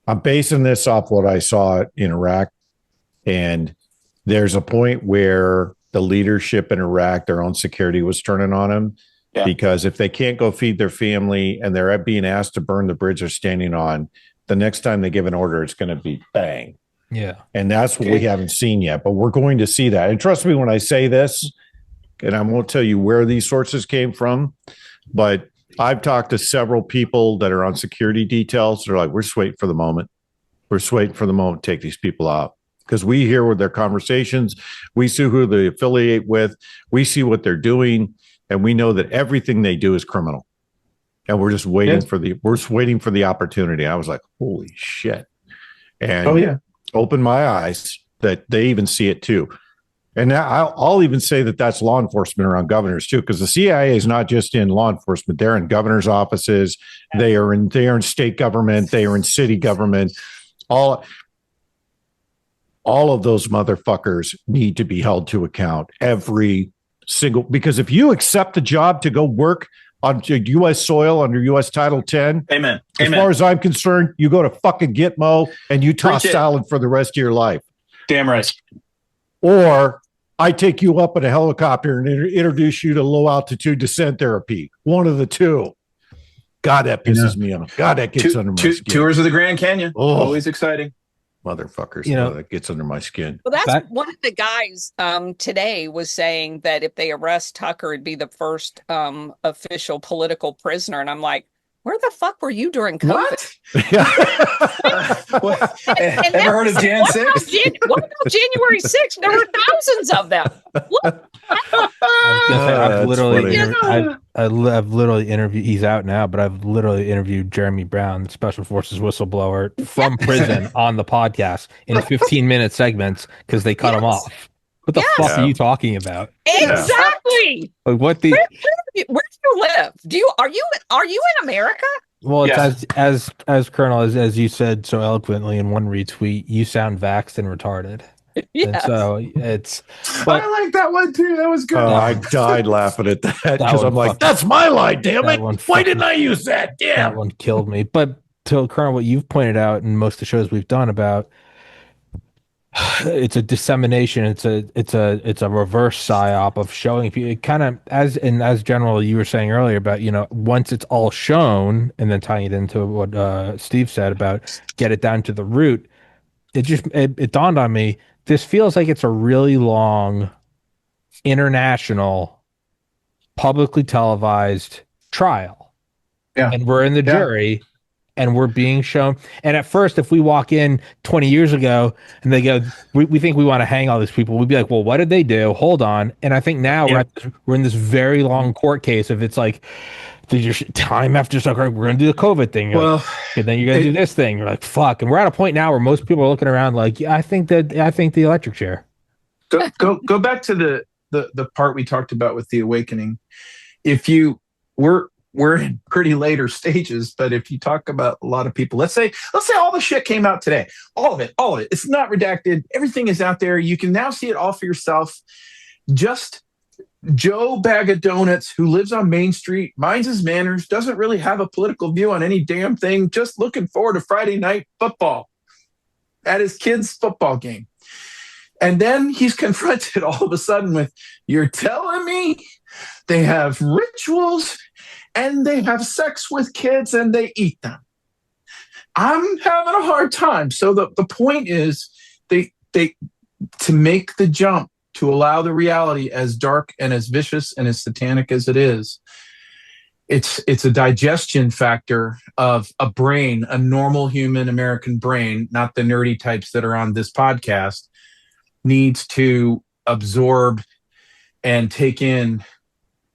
I'm basing this off what I saw in Iraq. And there's a point where the leadership in Iraq, their own security was turning on them. Yeah. Because if they can't go feed their family and they're being asked to burn the bridge they're standing on, the next time they give an order, it's going to be bang. Yeah. And that's what we haven't seen yet, but we're going to see that. And trust me when I say this, and I won't tell you where these sources came from, but I've talked to several people that are on security details. They're like, we're just waiting for the moment. We're just waiting for the moment to take these people out. Because we hear with their conversations, we see who they affiliate with, we see what they're doing. And we know that everything they do is criminal, and we're just waiting for the opportunity. I was like, "Holy shit!" And opened my eyes that they even see it too. And now I'll even say that that's law enforcement around governors too, because the CIA is not just in law enforcement; they're in governors' offices, they are in state government, they are in city government. All of those motherfuckers need to be held to account. Every single, because if you accept the job to go work on U.S. soil under U.S. Title 10. Amen. As far as I'm concerned, you go to fucking Gitmo and you toss salad for the rest of your life. Damn right. Or I take you up in a helicopter and introduce you to low altitude descent therapy. One of the two. God, that pisses me off. God, that gets under my skin. Tours of the Grand Canyon. Oh. Always exciting. Motherfuckers. You know, that gets under my skin. Well, that's one of the guys today was saying that if they arrest Tucker, it'd be the first official political prisoner. And I'm like, where the fuck were you during COVID? What? Ever heard of Jan 6? What about January 6th? There were thousands of them. What? I've literally, funny. I've literally interviewed. He's out now, but I've literally interviewed Jeremy Brown, Special Forces whistleblower from prison, on the podcast in 15-minute segments because they cut him off. What the fuck are you talking about? Exactly. Like what the? Where do you live? Are you in America? Well, it's as Colonel, as you said so eloquently in one retweet, you sound vaxxed and retarded. Yes. And so it's. But, I like that one too. That was good. I died laughing at that because I'm like, that's my line, damn it. Why didn't I use that? Damn. That one killed me. But to Colonel, what you've pointed out in most of the shows we've done about. It's a dissemination. It's a reverse psyop of showing people. It kind of as General you were saying earlier about once it's all shown and then tying it into what Steve said about get it down to the root. It dawned on me. This feels like it's a really long, international, publicly televised trial. Yeah, and we're in the jury. And we're being shown. And at first, if we walk in 20 years ago and they go, we think we want to hang all these people, we'd be like, well, what did they do? Hold on. And I think now we're in this very long court case of it's like, did your time after just like, we're going to do the COVID thing. You're like, and then you're going to do this thing. You're like, fuck. And we're at a point now where most people are looking around like, I think the electric chair. Go back to the part we talked about with the awakening. We're in pretty later stages, but if you talk about a lot of people, let's say all the shit came out today, all of it, it's not redacted. Everything is out there. You can now see it all for yourself. Just Joe Bag of Donuts who lives on Main Street, minds his manners, doesn't really have a political view on any damn thing, just looking forward to Friday night football at his kid's football game. And then he's confronted all of a sudden with, you're telling me they have rituals and they have sex with kids and they eat them. I'm having a hard time. So the point is they to make the jump to allow the reality as dark and as vicious and as satanic as it is. It's a digestion factor of a brain, a normal human American brain, not the nerdy types that are on this podcast, needs to absorb and take in,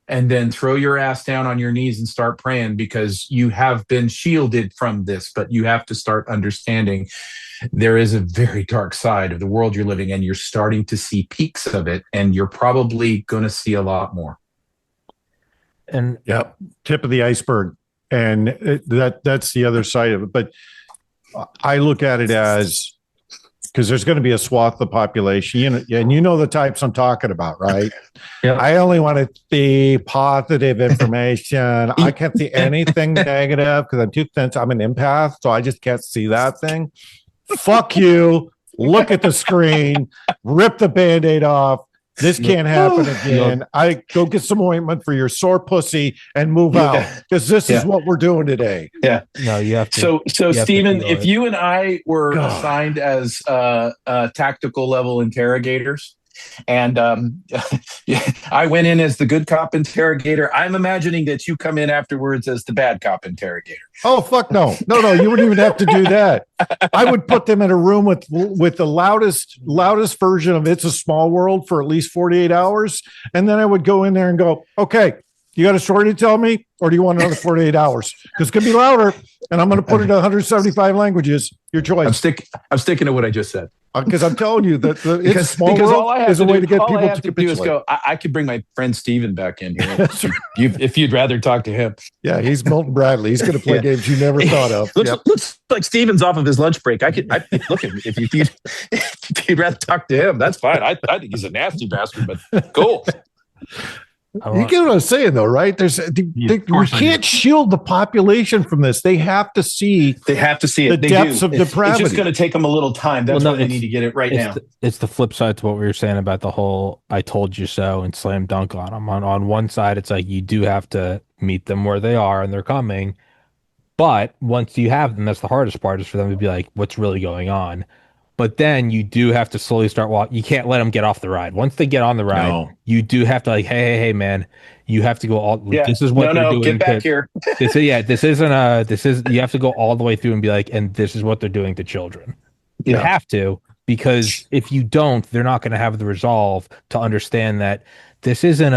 and then throw your ass down on your knees and start praying, because you have been shielded from this, but you have to start understanding there is a very dark side of the world you're living in. You're starting to see peaks of it, and you're probably going to see a lot more. And tip of the iceberg. And that's the other side of it. But I look at it as, because there's going to be a swath of the population, and you know the types I'm talking about, right? Yeah. I only want to see positive information. I can't see anything negative because I'm too sensitive. I'm an empath, so I just can't see that thing. Fuck you. Look at the screen. Rip the Band-Aid off. This can't happen again. I go get some ointment for your sore pussy and move out, because this is what we're doing today. Yeah. No, you have to. So Stephen, if you and I were assigned as tactical level interrogators, and I went in as the good cop interrogator, I'm imagining that you come in afterwards as the bad cop interrogator. Oh, fuck no. No, you wouldn't even have to do that. I would put them in a room with the loudest version of It's a Small World for at least 48 hours. And then I would go in there and go, okay, you got a story to tell me, or do you want another 48 hours? Because it's going to be louder, and I'm going to put it in 175 languages. Your choice. I'm sticking to what I just said. Because I'm telling you that It's a Small because World all I have is a way to get people to do capitulate. is go, I could bring my friend Steven back in here if you'd rather talk to him. Yeah, he's Milton Bradley. He's going to play games you never thought of. Looks like Steven's off of his lunch break. I look, if you'd rather talk to him, that's fine. I think he's a nasty bastard, but cool. You get what I'm saying, though, right? We can't shield the population from this. They have to see. They have to see the it. They depths do. of depravity. It's just going to take them a little time. That's why they need to get it right now. It's the flip side to what we were saying about the whole "I told you so" and slam dunk on them. On one side, it's like you do have to meet them where they are and they're coming, but once you have them, that's the hardest part is for them to be like, "What's really going on?" But then you do have to slowly start walking. You can't let them get off the ride. Once they get on the ride, you do have to like, hey, man, you have to go all. Yeah. This is what they're doing. Get back here. This is you have to go all the way through and be like, and this is what they're doing to children. You have to, because if you don't, they're not going to have the resolve to understand that this isn't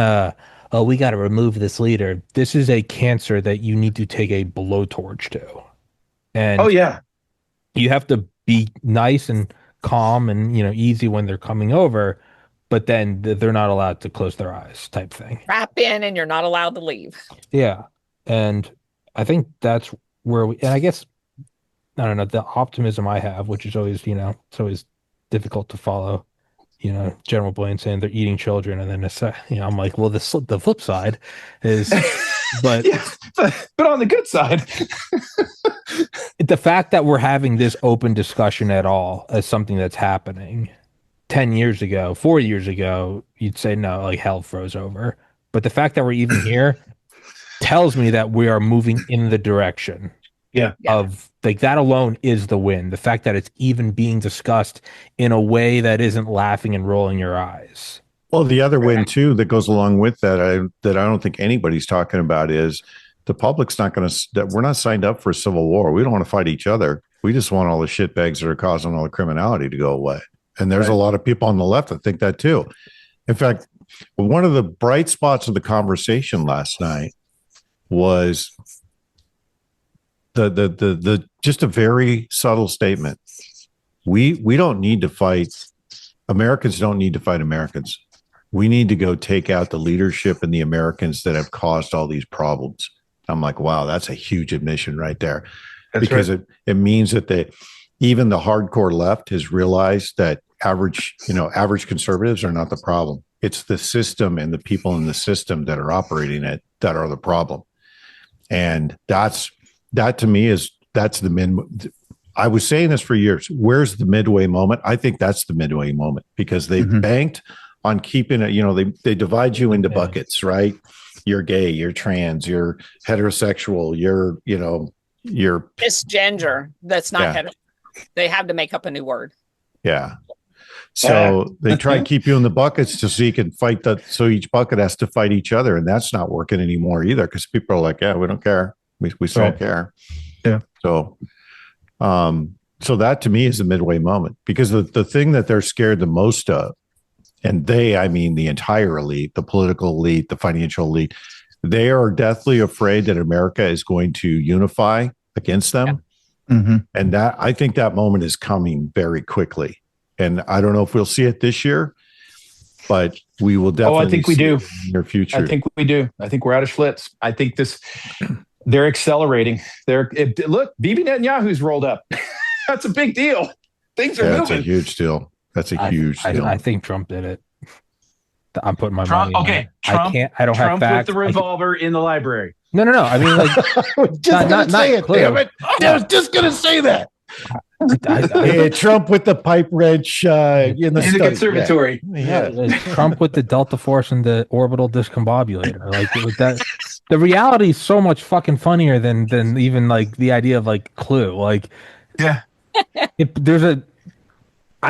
we got to remove this leader. This is a cancer that you need to take a blowtorch to. And you have to be nice and calm and easy when they're coming over, but then they're not allowed to close their eyes type thing. Wrap in and you're not allowed to leave. Yeah. And I think that's where and I guess, I don't know, the optimism I have, which is always, it's always difficult to follow, General Blaine saying they're eating children. And then, I'm like, well, the flip side is, but on the good side, the fact that we're having this open discussion at all as something that's happening 10 years ago, 4 years ago, you'd say no, like hell froze over. But the fact that we're even here tells me that we are moving in the direction of like that alone is the win. The fact that it's even being discussed in a way that isn't laughing and rolling your eyes. Well, the other win too that goes along with that, I don't think anybody's talking about is the public's not going to. We're not signed up for a civil war. We don't want to fight each other. We just want all the shitbags that are causing all the criminality to go away. And there's a lot of people on the left that think that too. In fact, one of the bright spots of the conversation last night was the just a very subtle statement. We don't need to fight. Americans don't need to fight Americans. We need to go take out the leadership and the Americans that have caused all these problems. I'm like, wow, that's a huge admission right there. Because it means that even the hardcore left has realized that average conservatives are not the problem. It's the system and the people in the system that are operating it that are the problem. And that to me that's the I was saying this for years. Where's the midway moment? I think that's the midway moment because they've banked on keeping it, they divide you into buckets, right? You're gay, you're trans, you're heterosexual, you're misgender. That's not they have to make up a new word. Yeah. So they try and keep you in the buckets just so you can fight so each bucket has to fight each other. And that's not working anymore either because people are like, yeah, we don't care. We still don't care. Yeah. So that to me is the midway moment because the thing that they're scared the most of, and I mean the entire elite, the political elite, the financial elite, they are deathly afraid that America is going to unify against them. Yeah. Mm-hmm. And I think that moment is coming very quickly. And I don't know if we'll see it this year, but we will definitely. I think we do. In the near future. I think we do. I think we're out of Schlitz. I think they're accelerating. Look, Bibi Netanyahu's rolled up. That's a big deal. Things are moving. That's a huge deal. That's a huge deal. I think Trump did it. I'm putting my money. Okay, Trump. I don't have facts. Trump with the revolver in the library. No. I mean, like, damn it. I was just gonna say that. Trump with the pipe wrench in the conservatory. Yeah. Trump with the Delta Force and the orbital discombobulator. Like with that, the reality is so much fucking funnier than even like the idea of like Clue. Like, I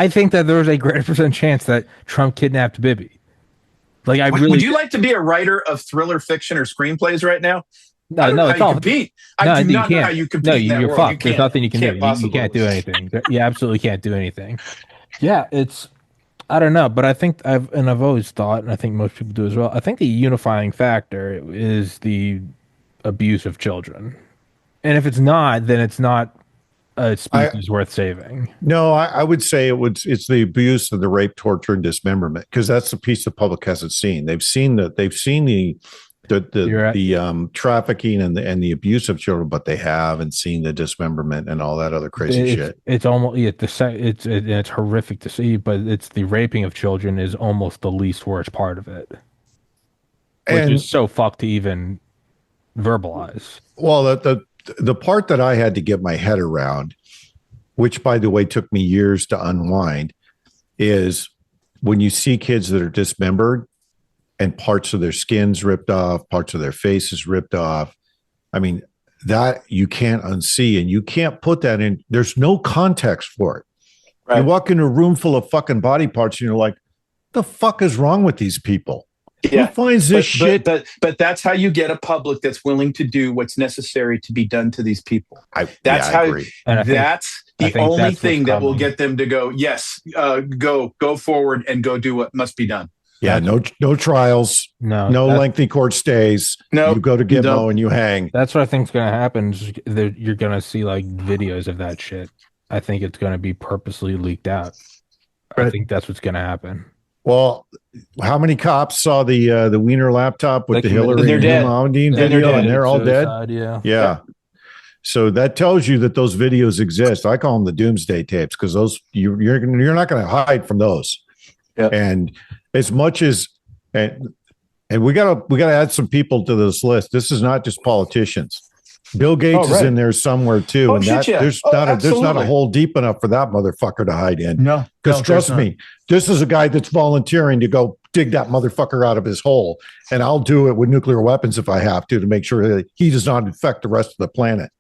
think that there's a greater percent chance that Trump kidnapped Bibi. Like, would you like to be a writer of thriller fiction or screenplays right now? No, it's all compete. I do not know how you compete. No, you're fucked. There's nothing you can do. You can't do anything. You absolutely can't do anything. Yeah, I don't know, but I think I've always thought, and I think most people do as well. I think the unifying factor is the abuse of children, and if it's not, then it's not a species worth saving. No, I would say it's the abuse of the rape, torture, and dismemberment because that's the piece the public hasn't seen. They've seen the trafficking and the abuse of children, but they haven't seen the dismemberment and all that other crazy shit. It's almost it's horrific to see, but it's the raping of children is almost the least worst part of it. which And is so fucked to even verbalize. well, the part that I had to get my head around, which by the way took me years to unwind, is when you see kids that are dismembered and parts of their skins ripped off, parts of their faces ripped off. I mean, that you can't unsee, and you can't put that in. There's no context for it. Right. You walk into a room full of fucking body parts and you're like, the fuck is wrong with these people? Yeah. Who finds this shit? But that's how you get a public that's willing to do what's necessary to be done to these people. That's I agree. And I think- That's I the think only that's thing what's that will coming. get them to go, yes, go forward and go do what must be done. Yeah, no trials, No, no that's- lengthy court stays. No, you go to Gitmo no. and you hang. That's what I think is going to happen. You're going to see like videos of that shit. I think it's going to be purposely leaked out. I Right. think that's what's going to happen. Well, how many cops saw the Wiener laptop with They the committed- Hillary They're and dead. Aldean They're video, dead. and they're all dead? Suicide, yeah. Yeah. So that tells you that those videos exist. I call them the doomsday tapes because those you're not going to hide from those. Yep. And as much as and we gotta add some people to this list. This is not just politicians. Bill Gates is right. in there somewhere too, Oh, and shit, that yeah. there's Oh, not a absolutely. hole deep enough for that motherfucker to hide in. No, Because no, trust there's not. me, this is a guy that's volunteering to go dig that motherfucker out of his hole. And I'll do it with nuclear weapons if I have to make sure that he does not infect the rest of the planet.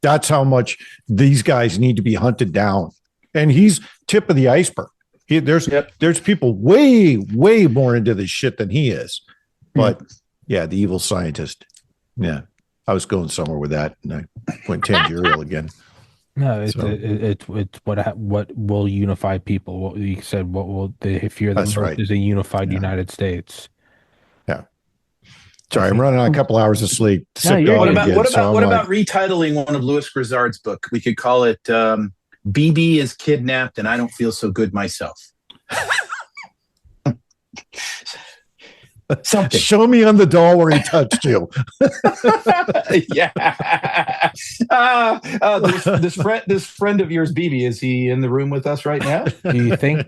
That's how much these guys need to be hunted down. And he's tip of the iceberg. There's people way, way more into this shit than he is. But yeah, the evil scientist. Yeah. I was going somewhere with that and I went tangerial again. No, it's So- it's what will unify people. What you said, what will they fear the That's most right. is a unified Yeah. United States. Sorry, I'm running on a couple hours of sleep. No, Sick you're dog What good. about again, what so about I'm what like, about retitling one of Louis Grizzard's book? We could call it BB is kidnapped and I don't feel so good myself. Something. show me on the doll where he touched you. Yeah. This friend of yours, BB, is he in the room with us right now? Do you think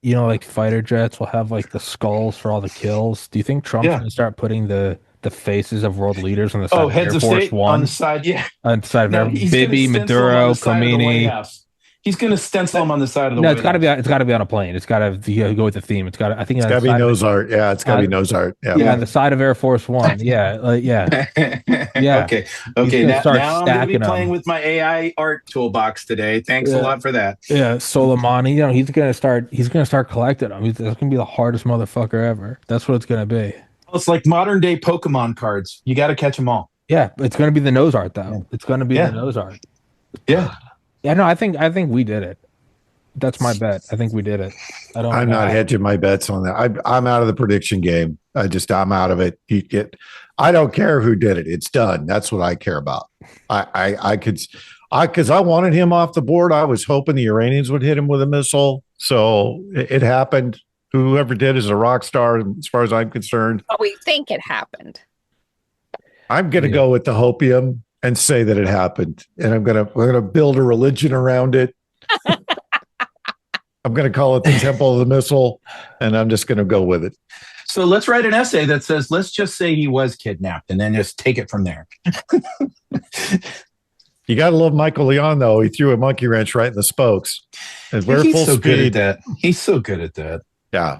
like fighter jets will have like the skulls for all the kills? Do you think Trump's Yeah. gonna start putting the faces of world leaders on the side Oh, of heads Air of Force state on One, the side. Yeah. on the side of No, every he's gonna Bibi, stencil 'em on Maduro, the side of the White Khomeini? House. He's going to stencil him on the side of the No, White it's got to House. be. It's got to be on a plane. It's got to go with the theme. It's got. I think It's on got to the be side of- nose art. Yeah, it's got to be nose art. Yeah. Yeah, on the side of Air Force One. Yeah, yeah. Yeah. Okay. gonna Now, start now I'm going to be stacking playing 'em. with my AI art toolbox today. Thanks a Yeah. lot for that. Yeah, Soleimani, he's gonna start collecting them. That's gonna be the hardest motherfucker ever. That's what it's gonna be. It's like modern day Pokemon cards. You got to catch them all. Yeah, it's gonna be the nose art though. Yeah. It's gonna be Yeah. the nose art. Yeah. Yeah, no, I think we did it. That's my bet. I think we did it. I'm not hedging my bets on that. I'm out of the prediction game. I'm out of it. I don't care who did it. It's done. That's what I care about. Because I wanted him off the board. I was hoping the Iranians would hit him with a missile. So it happened. Whoever did is a rock star, as far as I'm concerned. But we think it happened. I'm going to Yeah. go with the hopium and say that it happened, and we're going to build a religion around it. I'm going to call it the Temple of the Missile, and I'm just going to go with it. So let's write an essay that says, let's just say he was kidnapped and then just take it from there. You got to love Michael Leon, though. He threw a monkey wrench right in the spokes. And we're He's full so good at speed. that. He's so good at that. Yeah.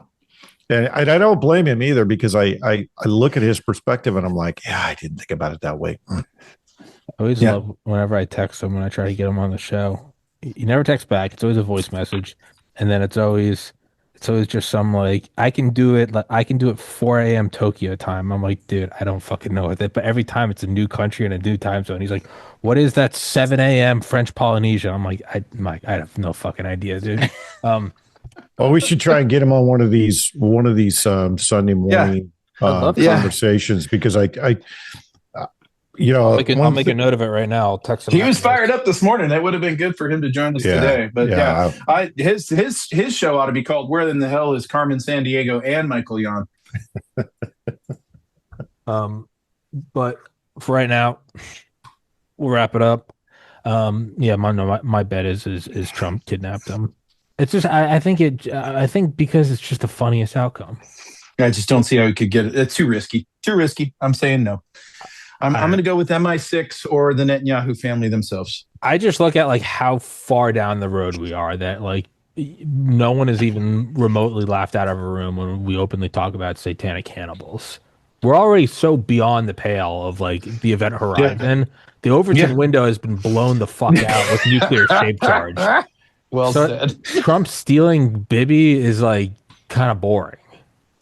And I don't blame him either, because I look at his perspective and I'm like, yeah, I didn't think about it that way. I always Yeah. love whenever I text him when I try to get him on the show. He never texts back. It's always a voice message, and then it's always just some like I can do it 4 a.m. Tokyo time. I'm like, dude, I don't fucking know with it. But every time it's a new country and a new time zone. He's like, what is that 7 a.m. French Polynesia? I'm like, I have no fucking idea, dude. Well, we should try and get him on one of these Sunday morning I'd love to. conversations, because I'll make a note of it right now. I'll text him. He was afterwards. fired up this morning. That would have been good for him to join us today. But his show ought to be called "Where in the Hell is Carmen Sandiego and Michael Yon?" But for right now, we'll wrap it up. My bet is Trump kidnapped him. It's just I think because it's just the funniest outcome. I just don't see how we could get it. It's too risky. Too risky. I'm saying no. I'm going to go with MI6 or the Netanyahu family themselves. I just look at like how far down the road we are that like no one is even remotely laughed out of a room when we openly talk about satanic cannibals. We're already so beyond the pale of like the event horizon. Yeah. The Overton window has been blown the fuck out with nuclear shape charge. Well said. Trump stealing Bibi is like kind of boring.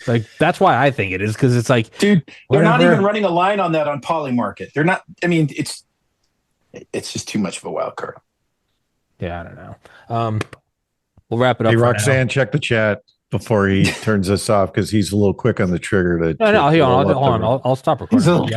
Like that's why I think it is, because it's like, dude, they're not even running a line on that on Polymarket. They're not. I mean, it's just too much of a wild card. Yeah, I don't know. We'll wrap it up. Hey, Roxanne, check the chat before he turns us off because he's a little quick on the trigger. No, hold on. I'll stop recording.